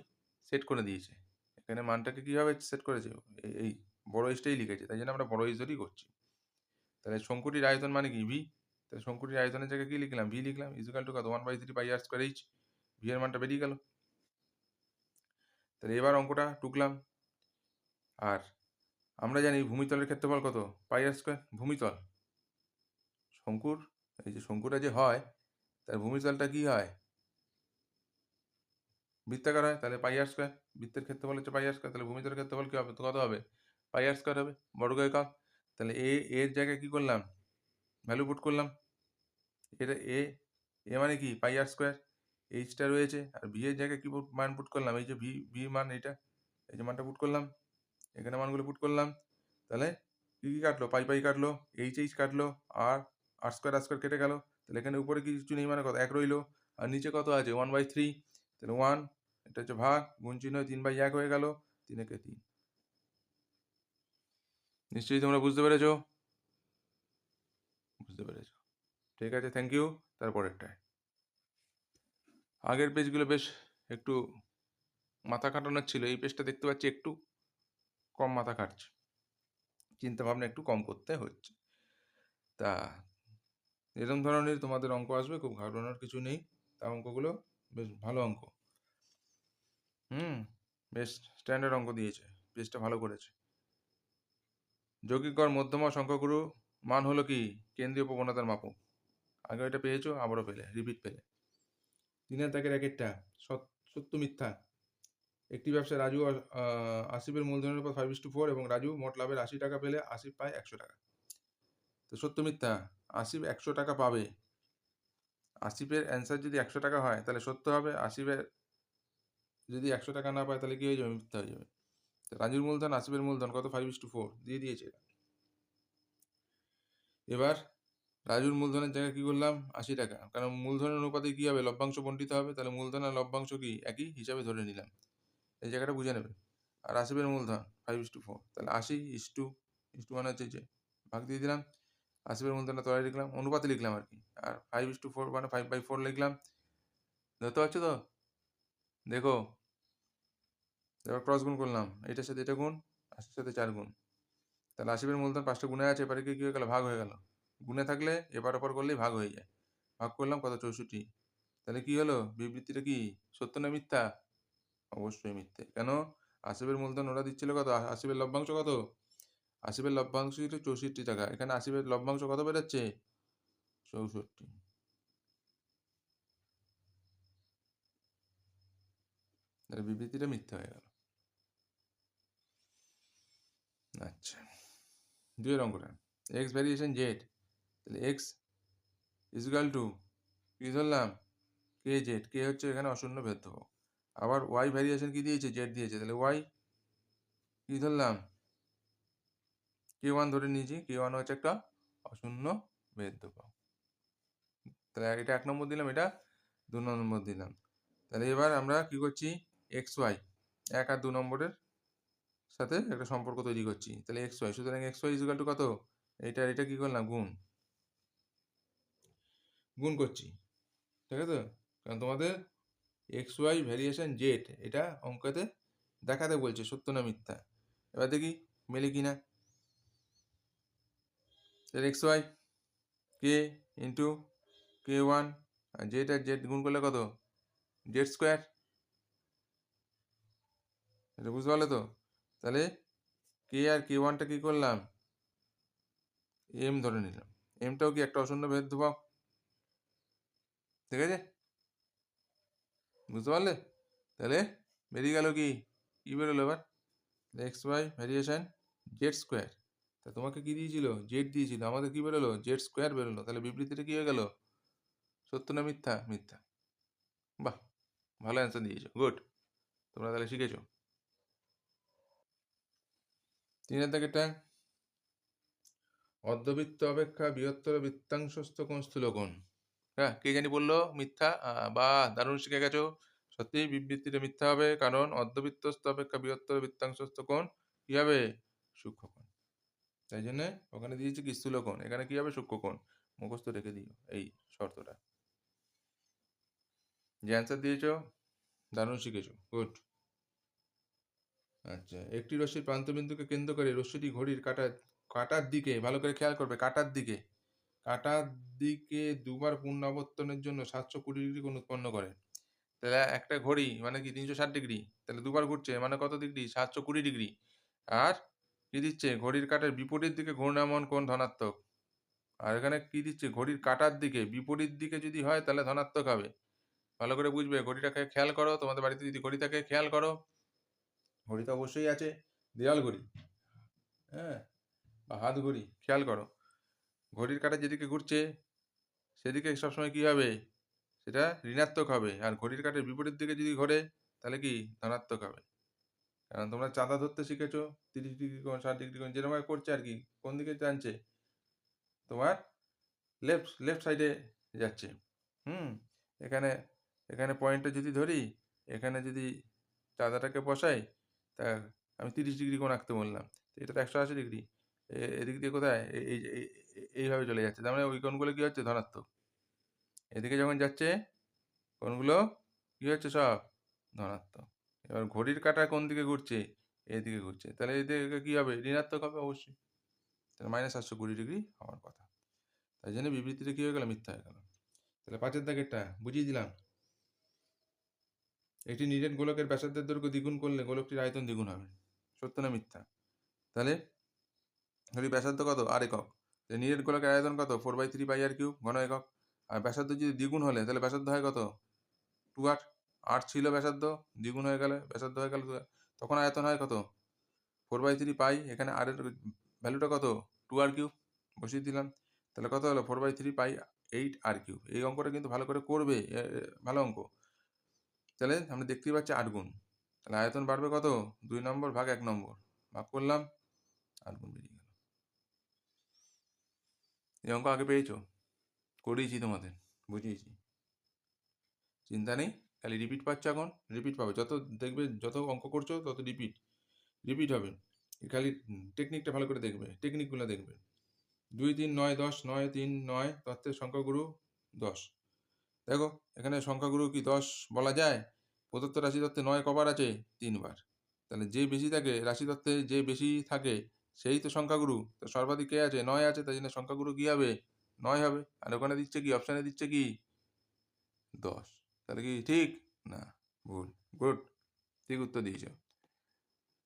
A: সেট করে দিয়েছে। এখানে মানটাকে কীভাবে সেট করেছে? এই বড় এইচটাই লিখেছে, তাই জন্য আমরা বড় এইচ ধরেই করছি। তাহলে শঙ্কুটির আয়তন মানে কি? ভি। তাহলে শঙ্কুটির আয়তনের জায়গায় কি লিখলাম? ভি লিখলাম ইজ ইকুয়াল টু কত? 1/3 πr²h। ভি এর মানটা বেরিয়ে গেল। তাহলে এবার অঙ্কটা টুকলাম। আর আমরা জানি ভূমিতলের ক্ষেত্রফল কত? πr²। ভূমিতল শঙ্কুর, এই যে শঙ্কুটা যে হয় তার ভূমিতলটা কি হয়? বৃত্তাকার হয়। তাহলে πr²। বৃত্তের ক্ষেত্রফল হচ্ছে πr²। তাহলে ভূমিতলের ক্ষেত্রফল কি হবে? কত হবে? πr² হবে, বর্গ একক। তাহলে এর জায়গায় কি করলাম? ভ্যালু পুট করলাম। এটা এ মানে কি? πr²। এইচটা রয়েছে। আর ভি এর জায়গায় কি মান পুট করলাম? এই যে ভি মান এইটা, এই যে মানটা পুট করলাম, এখানে মানগুলো পুট করলাম। তাহলে কি কাটলো? পাই কাটলো, এইচ কাটলো, আর² কেটে গেল। তাহলে এখানে উপরে কিছু নেই মানে কত? 1 রইলো। আর নিচে কত আছে? 1/3। তাহলে 1 এটা হচ্ছে ভাগ, গুণ চিহ্ন 3/1 হয়ে গেল। 3 একে 3। নিশ্চয়ই তোমরা বুঝতে পেরেছো? বুঝতে পেরেছো, ঠিক আছে, থ্যাংক ইউ। তারপরেরটায় আগের পেজগুলো বেশ একটু মাথা খাটানোর ছিল, এই পেজটা দেখতে পাচ্ছি একটু কম মাথা খাটছে, চিন্তা ভাবনা একটু কম করতে হচ্ছে। তা এরকম ধরনের তোমাদের অঙ্ক আসবে, খুব ঘাবড়ানোর কিছু নেই। তা অঙ্কগুলো বেশ ভালো অঙ্ক, বেশ স্ট্যান্ডার্ড অঙ্ক দিয়েছে, পেজটা ভালো করেছে। যৌগিক গড় মধ্যমা সংখ্যাগুরু মান হলো কি? কেন্দ্রীয় প্রবণতার মাপক। আগে এটা পেয়েছো, আবারও পেলে, রিপিট পেলে। 3-এর দাগের 1-এরটা সত্য মিথ্যা। একটি ব্যবসায় রাজু আসিফের মূলধনের উপর 5:4 এবং রাজু মোট লাভের 80 টাকা পেলে আসিফ পায় 100 টাকা। তো সত্য মিথ্যা? আসিফ 100 টাকা পাবে। আসিফের অ্যান্সার যদি 100 টাকা হয় তাহলে সত্য হবে। আসিফের যদি 100 টাকা না পায় তাহলে কি হয়ে যাবে? মিথ্যা হয়ে যাবে। রাজুর মূলধন আসিফের মূলধন কত? 5:4 দিয়ে দিয়েছে। এবার রাজুর মূলধনের জায়গায় কি করলাম? 80 টাকা। কারণ মূলধনের অনুপাতে কি হবে? লভ্যাংশ বণ্টিত হবে। তাহলে মূলধন আর লভ্যাংশ কি একই হিসাবে ধরে নিলাম। এই জায়গাটা বুঝে নেবে। আর আসিফের মূলধন 5:4, তাহলে 80:1 মানে হচ্ছে যে ভাগ দিয়ে দিলাম। 80 মূলধনটা তলায় লিখলাম, অনুপাতে লিখলাম আর কি। আর 5:4 মানে 5/4 লিখলাম। ধরতে পারছো তো? দেখো, এবার ক্রস গুণ করলাম, এটার সাথে এটা গুণ, 80-র সাথে 4 গুণ। তাহলে 80 মূলধন 5টা গুণে আছে, এবারে কি হয়ে গেল? ভাগ হয়ে গেল। গুণে থাকলে এপার ওপর করলেই ভাগ হয়ে যায়। ভাগ করলাম কত? 64। তাহলে কি হলো? বিবৃতিটা কি সত্য না মিথ্যা? অবশ্যই মিথ্যে। কেন? 80 মূলধন ওরা দিচ্ছিল কত? 80 লভ্যাংশ কত? 80 লভ্যাংশ ছিল 64 টাকা। এখানে 80 লভ্যাংশ কত বেরোচ্ছে? 64। তাহলে বিবৃতিটা মিথ্যা হয়ে গেল। আচ্ছা, 2 এর অঙ্কটা, এক্স ভ্যারিয়েশন জেড, তাহলে এক্স ইজুয়াল টু কি ধরলাম? কে জেড, কে হচ্ছে এখানে অশূন্য ভেদ্যব। আবার ওয়াই ভ্যারিয়েশন কি দিয়েছে? জেড দিয়েছে, তাহলে ওয়াই কি ধরলাম? কে ওয়ান ধরে নিয়েছি, কে ওয়ান হচ্ছে একটা অশূন্য ভেদ্যব। তাহলে এটা 1 নম্বর দিলাম, এটা 2 নম্বর দিলাম। তাহলে এবার আমরা কি করছি? এক্স ওয়াই 1 আর 2 নম্বরের সাথে একটা সম্পর্ক তৈরি করছি। তাহলে এক্স ওয়াই, সুতরাং এক্স ওয়াই ইজুয়াল টু কত? এটা কি করলাম? গুণ করছি, ঠিক আছে? কারণ তোমাদের এক্স ওয়াই ভ্যারিয়েশন জেড এটা অঙ্কতে দেখাতে বলছে সত্য না মিথ্যা। এবার দেখি মেলে কিনা। তাহলে এক্স ওয়াই কে ইন্টু কে ওয়ান আর জেড গুণ করলে কত? Z square. এটা বুঝতে পারলে তো? তাহলে কে আর কে ওয়ানটা কী করলাম? এম ধরে নিলাম। এমটাও কি একটা অশূন্য ভেদ ধ্রুবক, ঠিক আছে? বুঝতে পারলে? তাহলে বেরিয়ে গেল কি? কী বেরোলো এবার? X Y variation Z square. তা তোমাকে কি দিয়েছিল? জেড দিয়েছিল, আমাদের কি বেরোলো? জেড স্কোয়ার বেরোলো। তাহলে বিবৃতিটা কি হয়ে গেল? সত্য না মিথ্যা? মিথ্যা। বাহ, ভালো অ্যান্সার দিয়েছো, গুড। তোমরা তাহলে শিখেছো। 3 দাগেরটা, অর্ধবৃত্ত অপেক্ষা বৃহত্তর বৃত্তাংশস্থ কোণ স্থূল কোণ। হ্যাঁ, কে জানি বললো মিথ্যা? বা দারুণ শিখে গেছো। সত্যি বিবৃতিটা মিথ্যা হবে, কারণ অর্ধবৃত্তস্থ অপেক্ষা বৃহত্তর বৃত্তাংশস্থ কোণ কি হবে? সূক্ষ্ম কোণ। তাই জন্য ওখানে দিয়েছে কি স্থূল কোণ, এখানে কি হবে? সূক্ষ্ম কোণ। মুখস্থ রেখে দিও এই শর্তটা। যে অ্যান্সার দিয়েছো দারুণ শিখেছো, গুড। আচ্ছা, একটি রশ্মির প্রান্তবিন্দুকে কেন্দ্র করে রশ্মিটি ঘড়ির কাটার দিকে, ভালো করে খেয়াল করবে, কাটার দিকে দুবার পুনরাবর্তনের জন্য 720 ডিগ্রি কোণ উৎপন্ন করে। তাহলে একটা ঘড়ি মানে কি 360 ডিগ্রি, তাহলে দুবার ঘুরছে মানে কত ডিগ্রি? 720 ডিগ্রি। আর কি দিচ্ছে? ঘড়ির কাঁটার বিপরীত দিকে ঘূর্ণায়মান কোণ ধনাত্মক। আর এখানে কি দিচ্ছে? ঘড়ির কাঁটার দিকে বিপরীত দিকে যদি হয় তাহলে ধনাত্মক হবে। ভালো করে বুঝবে, ঘড়িটাকে খেয়াল করো, তোমাদের বাড়িতে যদি ঘড়ি থাকে খেয়াল করো। ঘড়ি তো অবশ্যই আছে, দেওয়াল ঘড়ি, হ্যাঁ, বা হাত ঘড়ি, খেয়াল করো। ঘড়ির কাঁটা যেদিকে ঘুরছে সেদিকে সবসময় কি হবে? সেটা ঋণাত্মক হবে। আর ঘড়ির কাঁটার বিপরীত দিকে যদি ঘোরে তাহলে কি? ধনাত্মক হবে। কারণ তোমরা চাঁদা ধরতে শিখেছো, 30 ডিগ্রি কোণ, 60 ডিগ্রি কোণ, যেরকম করছে আর কি, কোন দিকে টানছে? তোমার লেফট সাইডে যাচ্ছে। হুম, এখানে এখানে পয়েন্টটা যদি ধরি, এখানে যদি চাঁদাটাকে বসাই, তা আমি 30 ডিগ্রি কোণ আঁকতে বললাম, এটা তো 180 ডিগ্রি। এদিক দিয়ে কোথায়? এইভাবে চলে যাচ্ছে, তার মানে ওই কোণগুলো কি হচ্ছে? ধনাত্মক। এদিকে যখন যাচ্ছে কোণগুলো কি হচ্ছে? সব ধনাত্মক। এবার ঘড়ির কাঁটা কোন দিকে ঘুরছে? এদিকে ঘুরছে, তাহলে এদিকে কি হবে? ঋণাত্মক হবে অবশ্যই। তাহলে -820 ডিগ্রি হওয়ার কথা। তাই জন্য বিবৃতিটা কি হয়ে গেল? মিথ্যা হয়ে গেল। তাহলে 5 দাগেরটা বুঝিয়ে দিলাম। একটি নিরেট গোলকের ব্যাসার্ধের দৈর্ঘ্য দ্বিগুণ করলে গোলকটির আয়তন দ্বিগুণ হবে। সত্য না মিথ্যা? তাহলে ঘড়ির ব্যাসার্ধ কত? r একক। নিরেট গোলকের আয়তন কত? 4/3πr³ ঘন একক। আর ব্যাসার্ধ যদি দ্বিগুণ হলে তাহলে ব্যাসার্ধ হয় কত? 2r। r ছিল ব্যাসার্ধ, দ্বিগুণ হয়ে গেলে ব্যাসার্ধ হয়ে গেল 2r। তখন আয়তন হয় কত? 4/3π। এখানে r এর ভ্যালুটা কত? 2r³ বসিয়ে দিলাম। তাহলে কত হলো? 4/3π8r³। এই অঙ্কটা কিন্তু ভালো করে করবে, ভালো অঙ্ক। তাহলে আমরা দেখতেই পাচ্ছি 8 গুণ। তাহলে আয়তন বাড়বে কত? 2 নম্বর ভাগ 1 নম্বর, ভাগ করলাম 8 গুণ বেরিয়ে গেল। এই অঙ্ক আগে পেয়েছো? করিয়েছি তোমাদের, বুঝিয়েছি, চিন্তা নেই। খালি রিপিট পাচ্ছ, এখন রিপিট পাবে। যত দেখবে, যত অঙ্ক করছো তত রিপিট হবে। খালি টেকনিকটা ভালো করে দেখবে, টেকনিকগুলো দেখবে। 2 3 9 10 9 3 9 তত্ত্বের সংখ্যাগুরু 10। দেখো এখানে সংখ্যাগুরু কি 10 বলা যায়? প্রদত্ত রাশি তত্ত্বে 9 কবার আছে? 3 বার। তাহলে যে বেশি থাকে রাশি তত্ত্বে, যে বেশি থাকে সেই তো সংখ্যাগুরু। তো সর্বাধিক কে আছে? 9 আছে, তাই জন্য সংখ্যাগুরু কি হবে? 9 হবে। আর ওখানে দিচ্ছে কি, অপশানে দিচ্ছে কি 10। তাহলে কি ঠিক? না, ভুল। গুড, ঠিক উত্তর দিয়েছো।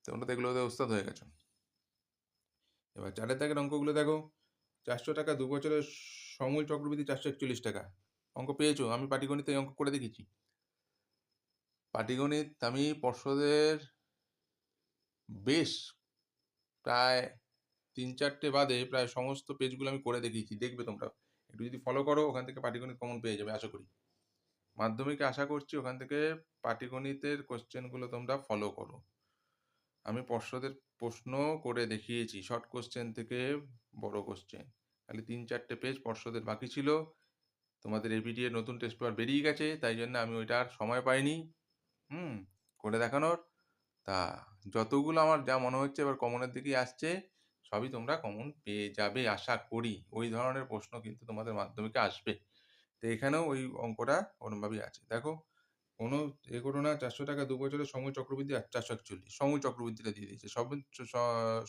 A: তোমরা তো এগুলোতে ওস্তাদ হয়ে গেছো। এবার 4 দাগের অঙ্কগুলো দেখো। 400 টাকা 2 বছরের সমূল চক্রবৃদ্ধি 441 টাকা। অঙ্ক পেয়েছো? আমি পাটিগণিতে এই অঙ্ক করে দেখেছি। পাটিগণিত আমি পর্ষদের বেশ প্রায় 3-4টে বাদে প্রায় সমস্ত পেজগুলো আমি করে দেখিয়েছি, দেখবে তোমরা। একটু যদি ফলো করো ওখান থেকে পাটিগণিত কমন পেয়ে যাবে আশা করি। মাধ্যমিকে আশা করছি ওখান থেকে পাটিগণিতের কোশ্চেনগুলো তোমরা ফলো করো। আমি পর্ষদের প্রশ্ন করে দেখিয়েছি, শর্ট কোশ্চেন থেকে বড় কোশ্চেন। খালি 3-4টে পেজ পর্ষদের বাকি ছিল। তোমাদের এবিডি এর নতুন টেস্ট পেপার বেরিয়ে গেছে, তাই জন্য আমি ওইটার সময় পাইনি করে দেখানোর। তা যতগুলো আমার যা মনে হচ্ছে এবার কমনের দিকেই আসছে, সবই তোমরা কমন পেয়ে যাবে আশা করি। ওই ধরনের প্রশ্ন কিন্তু তোমাদের মাধ্যমিকে আসবে। তো এখানেও ওই অঙ্কটা ওরমভাবেই আছে। দেখো কোনো করো না, 400 টাকা 2 বছরের সমূল চক্রবৃদ্ধি 441। সমূল চক্রবৃদ্ধিটা দিয়ে দিয়েছে,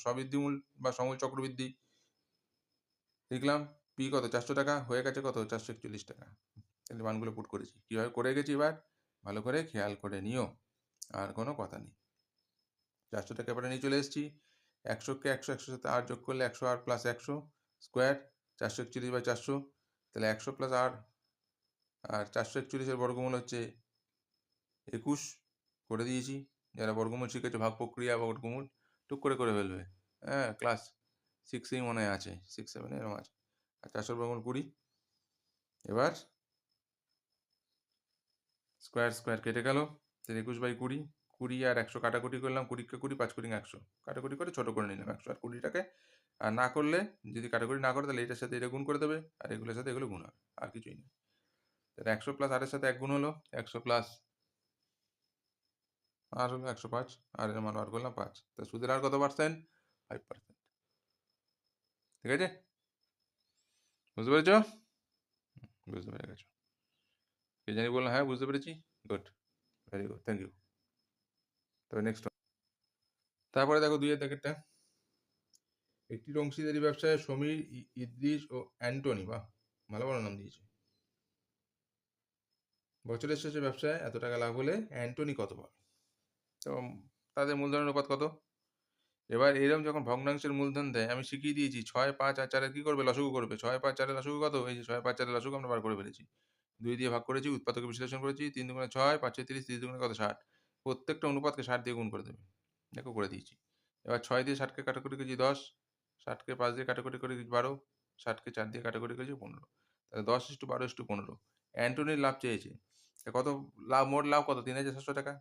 A: সবৃদ্ধিমূল বা সমূল চক্রবৃদ্ধি লিখলাম। পি কত? 400 টাকা, হয়ে গেছে কত? 441 টাকা। তাহলে মানগুলো পুট করেছি। কীভাবে করে গেছি এবার ভালো করে খেয়াল করে নিও, আর কোনো কথা নেই। 400 টাকা এবারে নিয়ে চলে এসেছি। 100কে 100 সাথে আর যোগ করলে 100 আর প্লাস 100 স্কোয়ার 441/400। তাহলে 100 প্লাস আর 441-এর বর্গমূল হচ্ছে 21 করে দিয়েছি। যারা বর্গমূল শিখেছে ভাগ প্রক্রিয়া বা বর্গমূল টুক করে করে ফেলবে। হ্যাঁ, ক্লাস 6এই মনে হয় আছে, 6-7 এরকম আছে। আর 400 বর্গমূল 20। এবার স্কোয়ার স্কোয়ার কেটে গেল। তাহলে 21/20। 20 আর 100 কাটাকুটি করলাম, 20কে 20, 5 কুড়ি 100 কাটাকুটি করে ছোটো করে নিলাম 100 আর 20টাকে। আর না করলে, যদি কাটাকুটি না করে তাহলে এটার সাথে এটা গুণ করে দেবে, আর এগুলোর সাথে এগুলো গুণ হবে, আর কিছুই নেই। তাহলে 100 প্লাস আরের সাথে 1 গুণ হলো, 100 প্লাস আর হলো 105, আর এর মান বার করলাম 5। তা সুদের হার কত পার্সেন্ট? 5%। ঠিক আছে, বুঝতে পেরেছ? বুঝতে পেরে গেছো? কে জানি বললাম হ্যাঁ বুঝতে পেরেছি। Good, very good, thank you. তবে নেক্সট। তারপরে দেখো 2 এর দাগেরটা। একটি অংশীদারি ব্যবসায় সমীর, ইদ্রিস ও অ্যান্টনি, বাহ ভালো ভালো নাম দিয়েছে। বছরের শেষে ব্যবসায় এত টাকা লাভ হলে অ্যান্টনি কত পাবে? তো তাদের মূলধনের অনুপাত কত? এবার এরকম যখন ভগ্নাংশের মূলধন দেয়, আমি শিখিয়ে দিয়েছি 6, 5 আর 4-এর কী করবে? লসাগু করবে। 6, 5, 4-এর লসাগু কত? এই যে 6, 5, 4-এর লসাগু আমরা বার করে ফেলেছি। 2 দিয়ে ভাগ করেছি, উৎপাদকে বিশ্লেষণ করেছি। 3 দুগুণে 6, 5 30, 30 দুগুণে কত? 60। প্রত্যেকটা অনুপাতকে 60 দিয়ে গুণ করে দেবে। দেখো করে দিয়েছি। এবার 6 দিয়ে 60কে কাটাকুটি করেছি 10, 60কে 5 দিয়ে কাটাকুটি করেছি 12, 60কে 4 দিয়ে কাটাকুটি করেছি 15। তাহলে 10:12:15। অ্যান্টনির লাভ চেয়েছে। কত লাভ? মোট লাভ কত? 3,700 টাকা।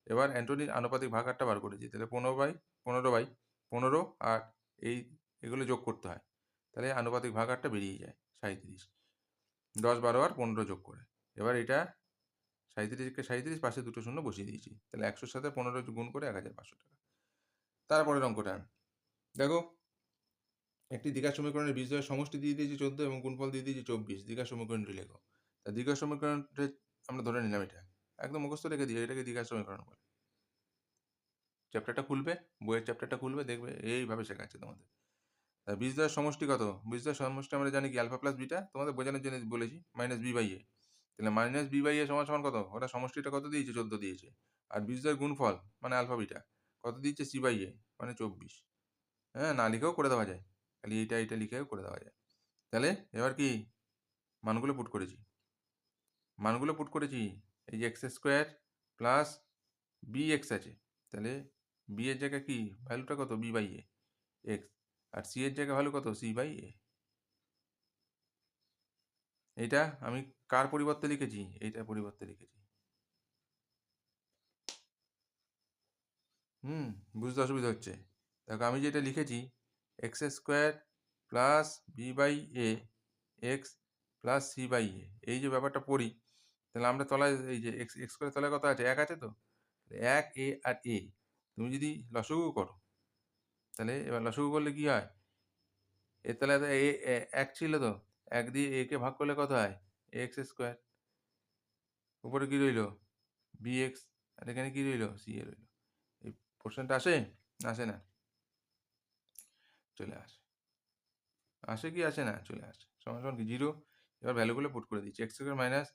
A: এবার অ্যান্টনির আনুপাতিক ভাগ হারটা বার করেছি। তাহলে 15/15 আর এগুলো যোগ করতে হয়। তাহলে আনুপাতিক ভাগ হারটা বেরিয়ে যায় 37। 10, 12 আর 15 যোগ করে। এবার এটা 37কে 37, পাশে দুটো শূন্য বসিয়ে দিয়েছি। তাহলে 100-র সাথে 15 গুণ করে 1,500 টাকা। তারপরের অঙ্কটা দেখো। একটি দ্বিঘাত সমীকরণের বীজদ্বয়ের সমষ্টি দিয়ে দিয়েছি 14 এবং গুণফল দিয়ে দিয়েছি 24। দ্বিঘাত সমীকরণটি লেখো। তা দ্বিঘাত সমীকরণটা আমরা ধরে নিলাম এটা একদম মুখস্থ রেখে দিয়ে, এটাকে দ্বিঘাত সমীকরণ বলে। চ্যাপ্টারটা খুলবে, বইয়ের চ্যাপ্টারটা খুলবে, দেখবে এইভাবে শেখাচ্ছে তোমাদের। বীজদ্বয়ের সমষ্টি কত? বীজদ্বয়ের সমষ্টি আমরা জানি কি আলফা প্লাস বিটা, তোমাদের বোঝানোর জন্য বলেছি মাইনাস বি/এ। তাহলে মাইনাস বি/এ সমান সমান কত? ওটা সমষ্টিটা কত দিয়েছে? 14 দিয়েছে। আর বীজদ্বয়ের গুণফল মানে আলফা বিটা কত দিয়েছে? সি/এ মানে 24। হ্যাঁ, না লিখেও করে দেওয়া যায়, খালি এটা লিখেও করে দেওয়া যায়। তাহলে এবার কি মানগুলো পুট করেছি। এই যে X square plus B X আছে, তাহলে বি এর জায়গায় কি ভ্যালুটা কত? বি/এ এক্স। আর সি এর জায়গায় ভ্যালু কত? সি/এ। এইটা আমি কার পরিবর্তে লিখেছি? এইটার পরিবর্তে লিখেছি। বুঝতে অসুবিধা হচ্ছে? দেখো আমি যেটা লিখেছি x square plus b a x plus c a, এই যে ব্যাপারটা পড়ি, তাহলে আমরা তলায় এই যে এক্স করে তলায় কত আছে? 1 আছে তো। 1 এ আর এ তুমি যদি লসাগু করো, তাহলে এবার লসাগু করলে কি হয়? এর তাহলে এক ছিল তো, এক দিয়ে এ কে ভাগ করলে কত হয়? X square. উপরে কি রইল? বিএক্স। আর এখানে কি রইল? সি এ রইল। এই পোর্শনটা আসে? আসে না? চলে আসে। আসে কি আসে না? চলে আসে। সমান সমান কি 0। এবার ভ্যালুগুলো পুট করে দিচ্ছি। X square minus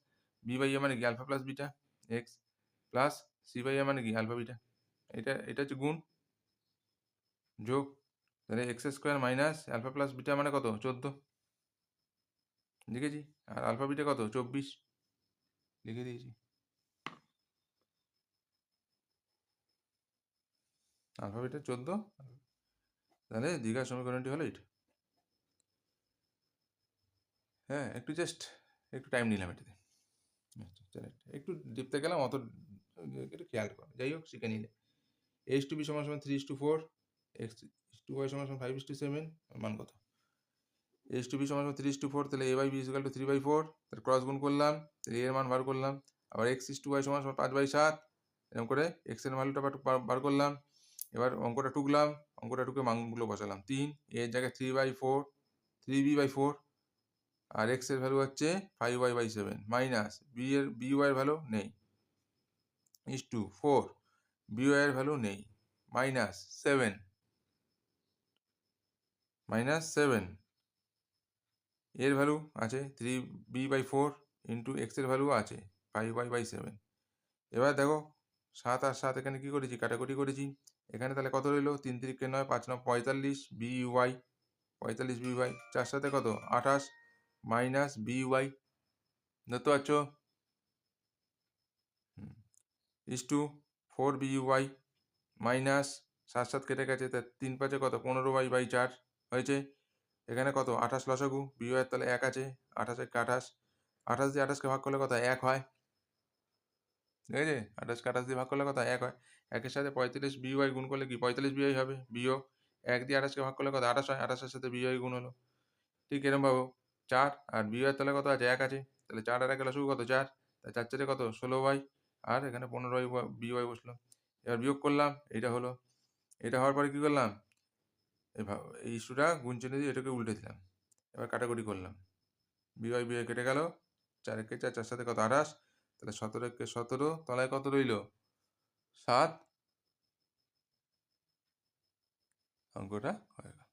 A: b by a মানে কি alpha plus beta x plus c by a মানে কি আলফা বিটা। এটা হচ্ছে গুণ যোগ, তাহলে x square minus alpha plus beta মানে কত? 14 লিখেছি। আর আলফা বিটা কত? 24 লিখে দিয়েছি। Alpha beta 14। তাহলে দীঘার সমীকরণটি হলো এটা। হ্যাঁ, একটু টাইম নিলাম এটাতে। আচ্ছা, একটু ডিপতে গেলাম, অত একটু খেয়াল কর। যাই হোক, শিখে নিলে এইচ টু বি সমান সমান 3:4, এক্স টু ওয়াই সমান সমান 5:7, মান কত? এইচ টু বি সমান সমান 3:4, তাহলে এ বাই বি ইকুয়াল টু 3/4, তাহলে ক্রস গুণ করলাম, তাহলে এর মান বার করলাম। আবার এক্স ইস টু ওয়াই সমান সমান 5/7, এরকম করে এক্স এর ভ্যালুটা বার করলাম। এবার অঙ্কটা টুকলাম, অঙ্কটা টুকে মানগুলো বসালাম। 3 এর জায়গায় 3/4, 3b/4, আর এক্স এর ভ্যালু হচ্ছে 5y/7 মাইনাস বি ওয়াই এর ভ্যালু নেই, ইস টু 4 বি ওয়াই এর ভ্যালু নেই, মাইনাস 7 এর ভ্যালু আছে 3b/4 ইন্টু এক্স এর ভ্যালু আছে 5y/7। এবার দেখো 7 আর 7 এখানে কি করেছি? কাটাকুটি করেছি। এখানে তাহলে কত রইলো? 3 3 9, 5 9 45 বিওয়াই, 45 বিওয়াই, 4 সাথে কত? 28 মাইনাস বিওয়াই। দেখতে পাচ্ছ? ইস টু 4 বিওয়াই মাইনাস 7 7 কেটে গেছে, তা 3 5 কত? 15y/4 হয়েছে। এখানে কত? 28 লসাগু, বিওয়াই তাহলে 1 আছে, 28 1 28, 28 দিয়ে 28কে ভাগ করলে কত? 1 হয়। ঠিক আছে? 28কে 28 দিয়ে ভাগ করলে কত? 1 হয়। 1 এর সাথে 35 বিওয়াই গুণ করলে কি 45 বিওয়াই হবে, বিয়োগ 1 দিয়ে 28কে ভাগ করলে কত? 28 হয়। 28 এর সাথে বিওয়াই গুণ হলো। ঠিক এরকম ভাবে 4 আর বিওয়াই তাহলে কত আছে? 1 আছে, তাহলে 4 আর 1 লসাগু কত? 4, তাই 4 4 কত? 16y, আর এখানে 15y বিওয়াই বসলো। এবার বিয়োগ করলাম, এইটা হলো। এটা হওয়ার পরে কি করলাম? এই ইস্যুটা গুণ চিহ্ন দিয়ে এটাকে উল্টে দিলাম। এবার কাটাকুটি করলাম, বিওয়াই বিওয়াই কেটে গেল, 4 একে 4, 4 সাথে কত? 28, তাহলে 17 একে 17, তলায় কত রইল? 7। অঙ্কটা হয়ে গেল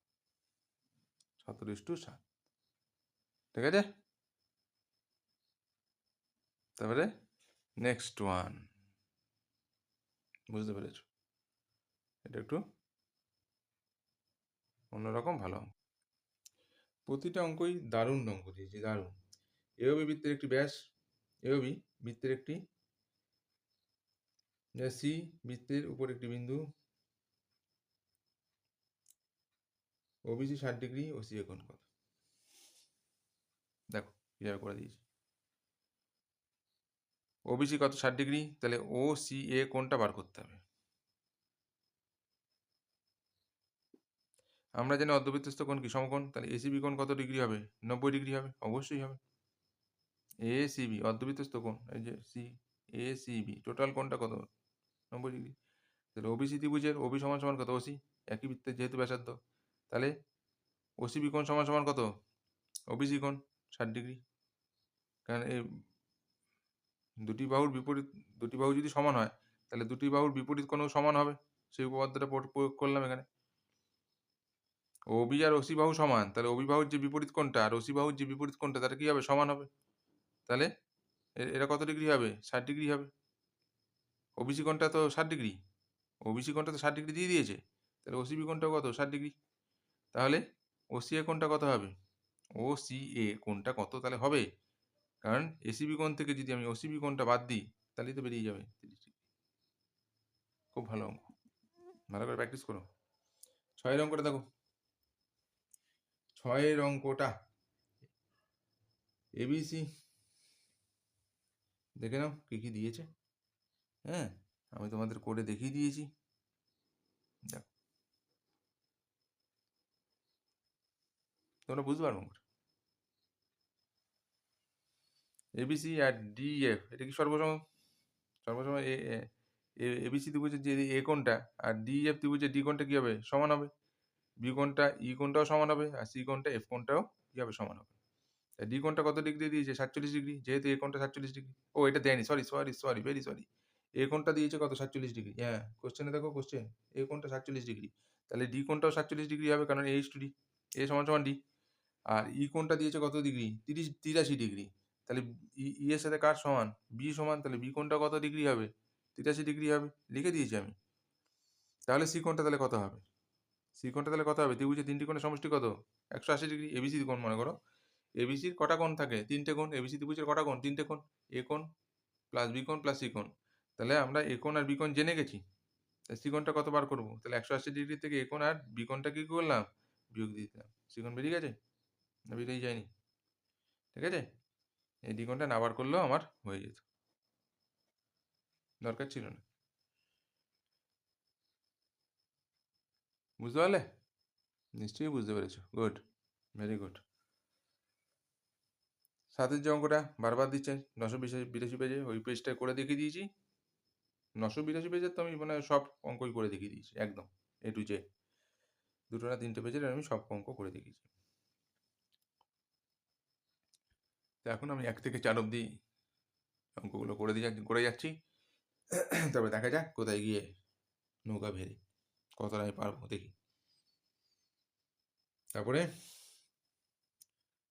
A: 17:7। ঠিক আছে? তারপরে নেক্সট ওয়ান, বুঝতে পেরেছ? এটা একটু অন্যরকম ভালো অঙ্ক। প্রতিটা অঙ্কই দারুণ অঙ্ক দিয়েছে, দারুণ। এওবি বৃত্তের একটি ব্যাস, এওবি বৃত্তের একটি সি বৃত্তের উপর একটি বিন্দু, ওবিসি 60 ডিগ্রি ও সি এ কোণ কত? দেখো কিভাবে করে দিয়েছি। ওবিসি কত? 60 ডিগ্রি, তাহলে ও সি এ কোণটা বার করতে হবে। আমরা জানি অর্ধবৃত্তস্থ কোণ কি? সমকোণ, তাহলে এসিবি কোণ কত ডিগ্রি হবে? 90 ডিগ্রি হবে, অবশ্যই হবে। এসিবি অর্ধবৃত্তস্থ কোণ, এই যে সি, এসিবি টোটাল কোণটা কত? 90 ডিগ্রি। তাহলে ওবিসি ত্রিভুজের ওবি সমান সমান কত? ওসি, একই বৃত্তের যেহেতু ব্যাসার্ধ, তাহলে ওসিবি কোণ সমান সমান কত? ওবিসি কোণ 60 ডিগ্রি। কারণ এই দুটি বাহু যদি সমান হয়, তাহলে দুটি বাহুর বিপরীত কোণও সমান হবে। সেই উপপাদ্যটা প্রয়োগ করলাম এখানে। ওবি আর ওসি বাহু সমান, তাহলে ওবি বাহুর যে বিপরীত কোণটা আর ওসি বাহুর যে বিপরীত কোণটা, তাটা কি হবে? সমান হবে। তাহলে এরা কত ডিগ্রি হবে? 60 ডিগ্রি হবে। ওবিসি কোণটা তো 60 ডিগ্রি, ওবিসি কোণটা তো 60 ডিগ্রি দিয়ে দিয়েছে, তাহলে ওসিবি কোণটাও কত? 60 ডিগ্রি। তাহলে ওসিএ কোণটা কত হবে? ওসিএ কোণটা কত তাহলে হবে? কারণ এসিবি কোণ থেকে যদি আমি ওসিবি কোণটা বাদ দিই, তাহলেই তো বেরিয়ে যাবে 30 ডিগ্রি। খুব ভালো অঙ্ক, ভালো করে প্র্যাকটিস করো। 6 অঙ্কটা দেখো, 6 অঙ্কটা এবিসি দেখে নাও কি কি দিয়েছে। হ্যাঁ, আমি তোমাদের করে দেখিয়ে দিয়েছি, দেখো তোমরা বুঝতে পারবো। এবিসি আর ডিএফ, এটা কি সর্বসম? এবিসি ত্রিভুজের যে এ কোণটা আর ডিএফ ত্রিভুজের ডি কোণটা কি হবে? সমান হবে। বি কোণটা ই কোণটাও সমান হবে, আর সি কোণটা এফ কোণটাও কি হবে, সমান হবে। ডি কোণটা কত ডিগ্রি দিয়েছে, 47 ডিগ্রি, যেহেতু এ কোণটা 47 ডিগ্রি। ও এটা দেয়নি, সরি, ভেরি সরি। এ কোণটা দিয়েছে কত, 47 ডিগ্রি। হ্যাঁ, কোশ্চেনে দেখো, কোশ্চেন এ কোণটা 47 ডিগ্রি, তাহলে ডি কোণটাও 47 ডিগ্রি হবে, কারণ এ ইস টু ডি, এ সমান সমান ডি। আর ই কোণটা দিয়েছে কত ডিগ্রি, 83 ডিগ্রি, তাহলে ই এর সাথে কার সমান, বি সমান, তাহলে বি কোণটা কত ডিগ্রি হবে, 83 ডিগ্রি হবে, লিখে দিয়েছি আমি। তাহলে সি কোণটা তাহলে কত হবে, সি কোণটা তাহলে কত হবে, ত্রিভুজের তিনটি কোণের সমষ্টি কত, 180 ডিগ্রি। এবিসি কোণ মনে করো, এবিসির কটা কোণ থাকে, তিনটে কোণ, এবিসি ত্রিভুজের কটা কোণ, তিনটে কোণ, এ কোণ প্লাস বি কোণ প্লাস সি কোণ। তাহলে আমরা এ কোণ আর বি কোণ জেনে গেছি, সি কোণটা কত বার করবো, তাহলে 180 ডিগ্রি থেকে এ কোণ আর বি কোণটা কি করলাম, বিয়োগ দিয়ে দিলাম, সি কোণ বেরিয়ে গেছে না বেরিয়ে যায়নি, ঠিক আছে। এই ডি কোণটা না বার করলেও আমার হয়ে যেত, দরকার ছিল না। বুঝতে পারলে, নিশ্চয়ই বুঝতে পেরেছো, গুড, ভেরি গুড। সাতের যে অঙ্কটা বারবার দিচ্ছে 982 পেজে, ওই পেজটা করে দেখিয়ে দিয়েছি। 982 পেজের তো আমি মানে সব অঙ্কই করে দেখিয়ে দিয়েছি একদম, এ টু জে, দুটো না তিনটে পেজের আমি সব অঙ্ক করে দেখিয়েছি। তো এখন আমি 1 থেকে 4 অবধি অঙ্কগুলো করে যাচ্ছি, তবে দেখা যাক কোথায় গিয়ে নৌকা ভেরি, কতটা আমি পারবো দেখি। তারপরে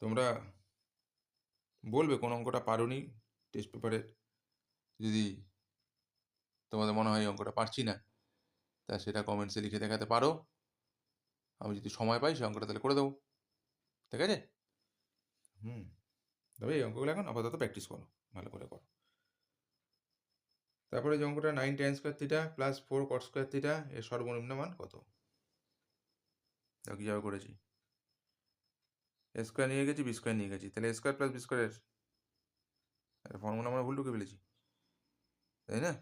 A: তোমরা বলবে কোন অঙ্কটা পারোনি টেস্ট পেপারে, যদি তোমাদের মনে হয় এই অঙ্কটা পারছি না, তা সেটা কমেন্টসে লিখে দেখাতে পারো। আমি যদি সময় পাই সেই অঙ্কটা তাহলে করে দেবো, ঠিক আছে। তবে এই অঙ্কগুলো এখন আপাতত প্র্যাকটিস করো, ভালো করে করো। তারপরে যে অঙ্কটা 9 tan square theta plus 4 cot square theta এর সর্বনিম্ন মান কত, কীভাবে করেছি, এ স্কোয়ার নিয়ে গেছি, বি স্কোয়ার নিয়ে গেছি, তাহলে এ স্কোয়ার প্লাস বি স্কোয়ারের ফর্মুলা আমরা ভুল ঢুকে ফেলেছি, তাই না।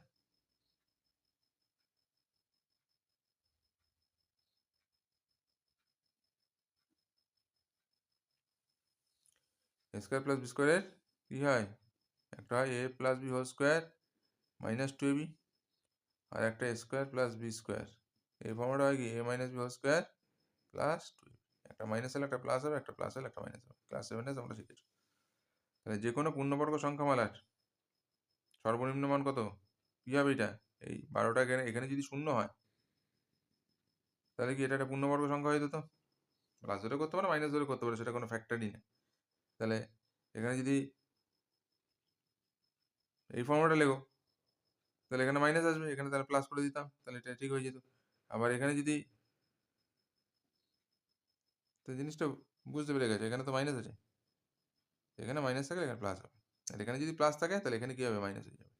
A: এ স্কোয়ার প্লাস বি স্কোয়ারের কী হয়, একটা হয় a plus b whole square minus 2ab, আর একটা a square plus b square, এই ফর্মুলাটা হয় কি a minus b whole square plus 2ab, একটা মাইনাস হলে একটা প্লাস হবে, একটা প্লাস হলে একটা মাইনাস হবে, ক্লাস 7 তোমরা শিখেছো। তাহলে যে কোনো পূর্ণবর্গ সংখ্যামালার সর্বনিম্ন মান কত, কী হবে এটা, এই 12টা এখানে যদি শূন্য হয় তাহলে কি এটা একটা পূর্ণবর্গ সংখ্যা হয়ে যেত, প্লাস ধরে করতে পারো মাইনাস ধরে করতে পারো, সেটা কোনো ফ্যাক্টরই না। তাহলে এখানে যদি এই ফর্মুলাটা লেখো তাহলে এখানে মাইনাস আসবে, এখানে তাহলে প্লাস করে দিতাম, তাহলে এটা ঠিক হয়ে যেত। আবার এখানে যদি, তো জিনিসটা বুঝতে পেরে গেছে, এখানে তো মাইনাস আছে, এখানে মাইনাস থাকলে এখানে প্লাস হবে, আর এখানে যদি প্লাস থাকে তাহলে এখানে কী হবে, মাইনাস হয়ে যাবে।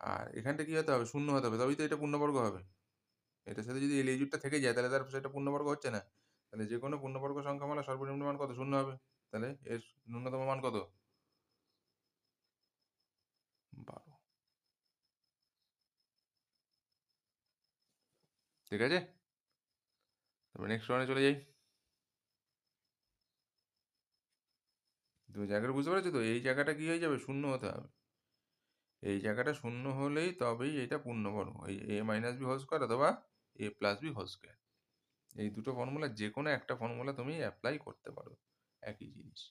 A: আর এখানটা কী হতে হবে, শূন্য হতে হবে, তবেই তো এটা পূর্ণবর্গ হবে। এটার সাথে যদি এই লেজুরটা থেকে যায় তাহলে তার সেটা পূর্ণবর্গ হচ্ছে না। তাহলে যে কোনো পূর্ণবর্গ সংখ্যামালা সর্বনিম্ন মান কত, শূন্য হবে, তাহলে এর ন্যূনতম মান কত, 12। ঠিক আছে, তারপরে নেক্সট ওয়ানে চলে যাই। তুমি জায়গাটা বুঝতে পারছো তো, এই জায়গাটা কি হয়ে যাবে, শূন্য হতে হবে, এই জায়গাটা শূন্য হলেই তবেই এটা পূর্ণবর্গ, এই এ মাইনাস বি হোল স্কোয়ার অথবা এ প্লাস বি হোল স্কোয়ার, এই দুটো ফর্মুলা যে কোনো একটা ফর্মুলা তুমি অ্যাপ্লাই করতে পারো, একই জিনিস।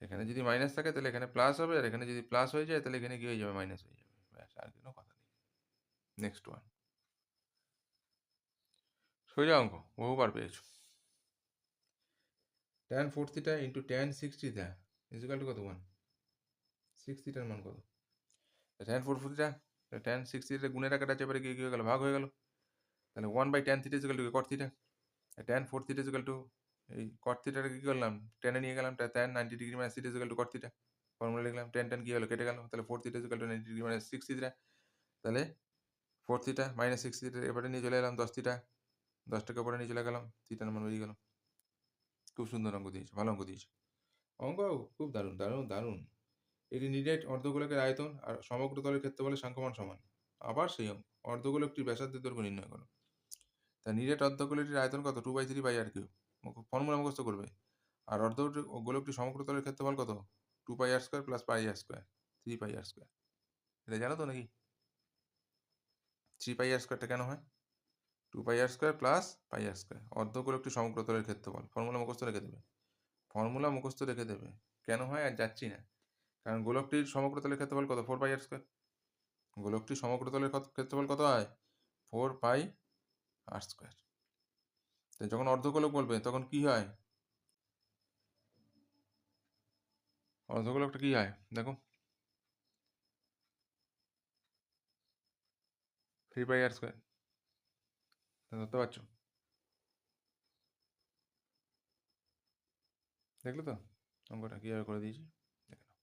A: এখানে যদি মাইনাস থাকে তাহলে এখানে প্লাস হবে, আর এখানে যদি প্লাস হয়ে যায় তাহলে এখানে কি হয়ে যাবে, মাইনাস হয়ে যাবে, ব্যাস, আর কোনো কথা নেই। নেক্সট ওয়ান, সোজা অঙ্ক, বহুবার পেয়েছো। tan 4 theta into tan 6 theta is equal to কত, 1, 6 থিটার মান কত, tan 4 থিটা tan 6 থিটা গুণের আকারে আছে, এবারে কি হয়ে গেল, ভাগ হয়ে গেল, তাহলে 1 by tan theta is equal to cot theta, tan 4 theta is equal to এই cot থিটাটা কি করলাম, টেনে নিয়ে গেলাম, tan 90 degree minus theta is equal to cot theta, formula লিখলাম, tan কি হলো, কেটে গেল, তাহলে 4 theta is equal to 90 degree minus 6 theta, তাহলে 4 থিটা মাইনাস 6 থিটা, এবারে নিয়ে চলে এলাম 10 থিটা, 10টাকে ওপরে নিয়ে চলে গেলাম, থিটার মান বেরিয়ে গেল। খুব সুন্দর অঙ্ক দিয়েছে, ভালো অঙ্ক দিয়েছে, অঙ্ক খুব দারুণ দারুণ দারুণ। এটি নিরেট অর্ধগোলকের আয়তন আর সমগ্র তলের ক্ষেত্রফলের সংখ্যমান সমান। আবার সেই অঙ্ক, অর্ধগোলকটির ব্যাসার্ধের দৈর্ঘ্য নির্ণয় করো। তা নিরেট অর্ধগোলকটির আয়তন কত, 2/3 ফর্মুলা মুখস্থ করবে। আর গোলকটি সমগ্র তলের ক্ষেত্রফল কত, 2πr² প্লাস πr², 3πr²। এটা জানো তো নাকি, 3πr² কেন হয়, 2πr² প্লাস πr², অর্ধগোলকটি সমগ্রতলের ক্ষেত্রফল। ফর্মুলা মুখস্থ রেখে দেবে, ফর্মুলা মুখস্থ রেখে দেবে। কেন হয় আর যাচ্ছি না, কারণ গোলকটির সমগ্রতলের ক্ষেত্রফল কত? 4πr²। গোলকটির সমগ্রতলের ক্ষেত্রফল কত হয়? 4πr²। তো যখন অর্ধগোলক বলবে তখন কি হয়? অর্ধগোলকটা কি হয় দেখো, 3πr²। ধরতে পারছো? দেখলে তো অঙ্কটা কীভাবে করে দিয়েছি? দেখে নাও।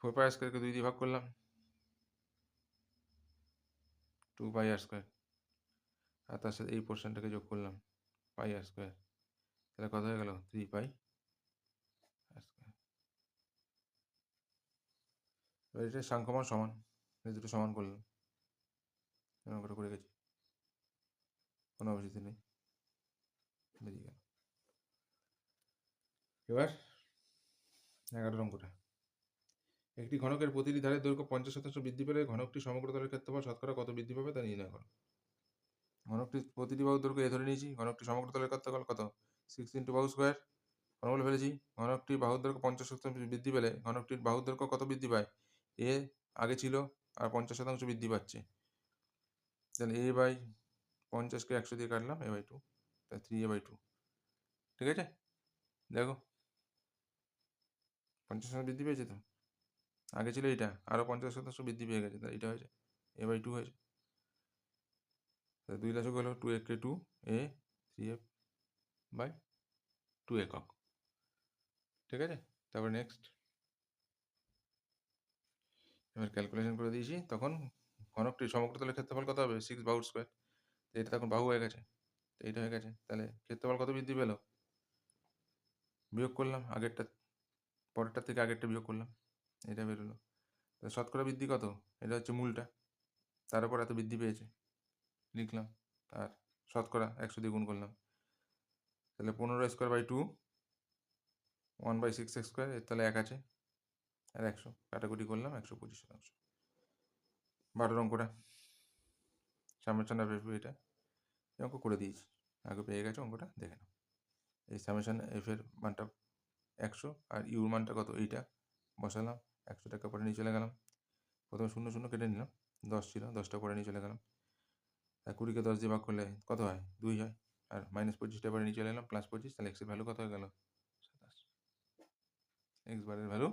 A: 4πr²কে 2 দিয়ে ভাগ করলাম, 2πr², আর তার সাথে এই পোর্শনটাকে যোগ করলাম πr², তাহলে কত হয়ে গেল? 3πr²। এবার এটা সাংখ্যমান সমান, এই দুটো সমান করলাম, অঙ্কটা করে গেছি, কোনো অবস্থিতি নেই, বেরিয়ে গেল। এবার 11 অঙ্কটা, একটি ঘনকের প্রতিটি ধারের দৈর্ঘ্য 50% বৃদ্ধি পেলে ঘনকটি সমগ্রতলের ক্ষেত্রফল শতকরা কত বৃদ্ধি পাবে তা নির্ণয় করো। ঘনকটির প্রতিটি বাহুর দৈর্ঘ্য এ ধরে নিয়েছি, ঘনকটি সমগ্রতলের ক্ষেত্রফল কত? 6 × বাহু স্কোয়ার। ফর্মুলা ফেলেছি, ঘনকটির বাহুর দৈর্ঘ্য 50% বৃদ্ধি পেলে ঘনকটির বাহুর দৈর্ঘ্য কত বৃদ্ধি পায়? এ আগে ছিল আর 50% বৃদ্ধি পাচ্ছে, তাহলে a/50কে 100 দিয়ে কাটলাম, a/2, তাহলে 3a/2। ঠিক আছে, দেখো 50% বৃদ্ধি পেয়েছে তো, আগে ছিল এইটা, আরও 50% বৃদ্ধি পেয়ে গেছে, তাহলে এটা হয়েছে a/2 হয়েছে। তাহলে 2 দশক হলো 2a × 2, a 3a/2 একক। ঠিক আছে, তারপর নেক্সট, এবার ক্যালকুলেশন করে দিয়েছি, তখন ঘনকটির সমগ্রতলের ক্ষেত্রফল কত হবে? 6 বাহুর স্কোয়ার। এটা তখন বাহু হয়ে গেছে, তো এইটা হয়ে গেছে, তাহলে ক্ষেত্রফল কত বৃদ্ধি পেল? বিয়োগ করলাম আগেরটা, পরেরটার থেকে আগেরটা বিয়োগ করলাম, এটা বেরোলো। তাহলে শতকরা বৃদ্ধি কত? এটা হচ্ছে মূলটা, তার উপর এত বৃদ্ধি পেয়েছে লিখলাম, আর শতকরা 100 দিয়ে গুণ করলাম, তাহলে 15²/2, 1/6x², এর তাহলে 1 আছে, আর 100 কাটাকুটি করলাম, 125%। 12 অঙ্কটা সামেশন অফ এফ, এটা এই অঙ্ক করে দিয়েছি, আগে পেয়ে গেছো অঙ্কটা, দেখে নাও। এই সামেশন এফ এর মানটা 100 আর ইউর মানটা কত? এইটা বসালাম, 100 টাকা পরে নিয়ে চলে গেলাম, প্রথমে 0 0 কেটে নিলাম, 10 ছিল, 10টা পরে নিয়ে চলে গেলাম, আর 20কে 10 দিয়ে ভাগ করলে কত হয়? 2 হয়, আর -25টা পরে নিয়ে চলে এলাম, +25, তাহলে এক্সের ভ্যালু কত হয়ে গেল? 27। এক্স বারের ভ্যালু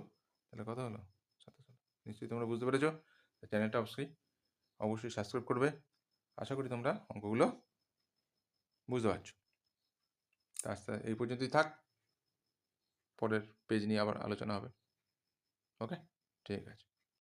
A: তাহলে কত হলো? 27 হলো। নিশ্চয়ই তোমরা বুঝতে পেরেছো। চ্যানেলটা অবশ্যই সাবস্ক্রাইব করবে। আশা করি তোমরা অঙ্কগুলো বুঝতে পারছো। আজকে এই পর্যন্তই থাক, পরের পেজ নিয়ে আবার আলোচনা হবে। ওকে, ঠিক আছে।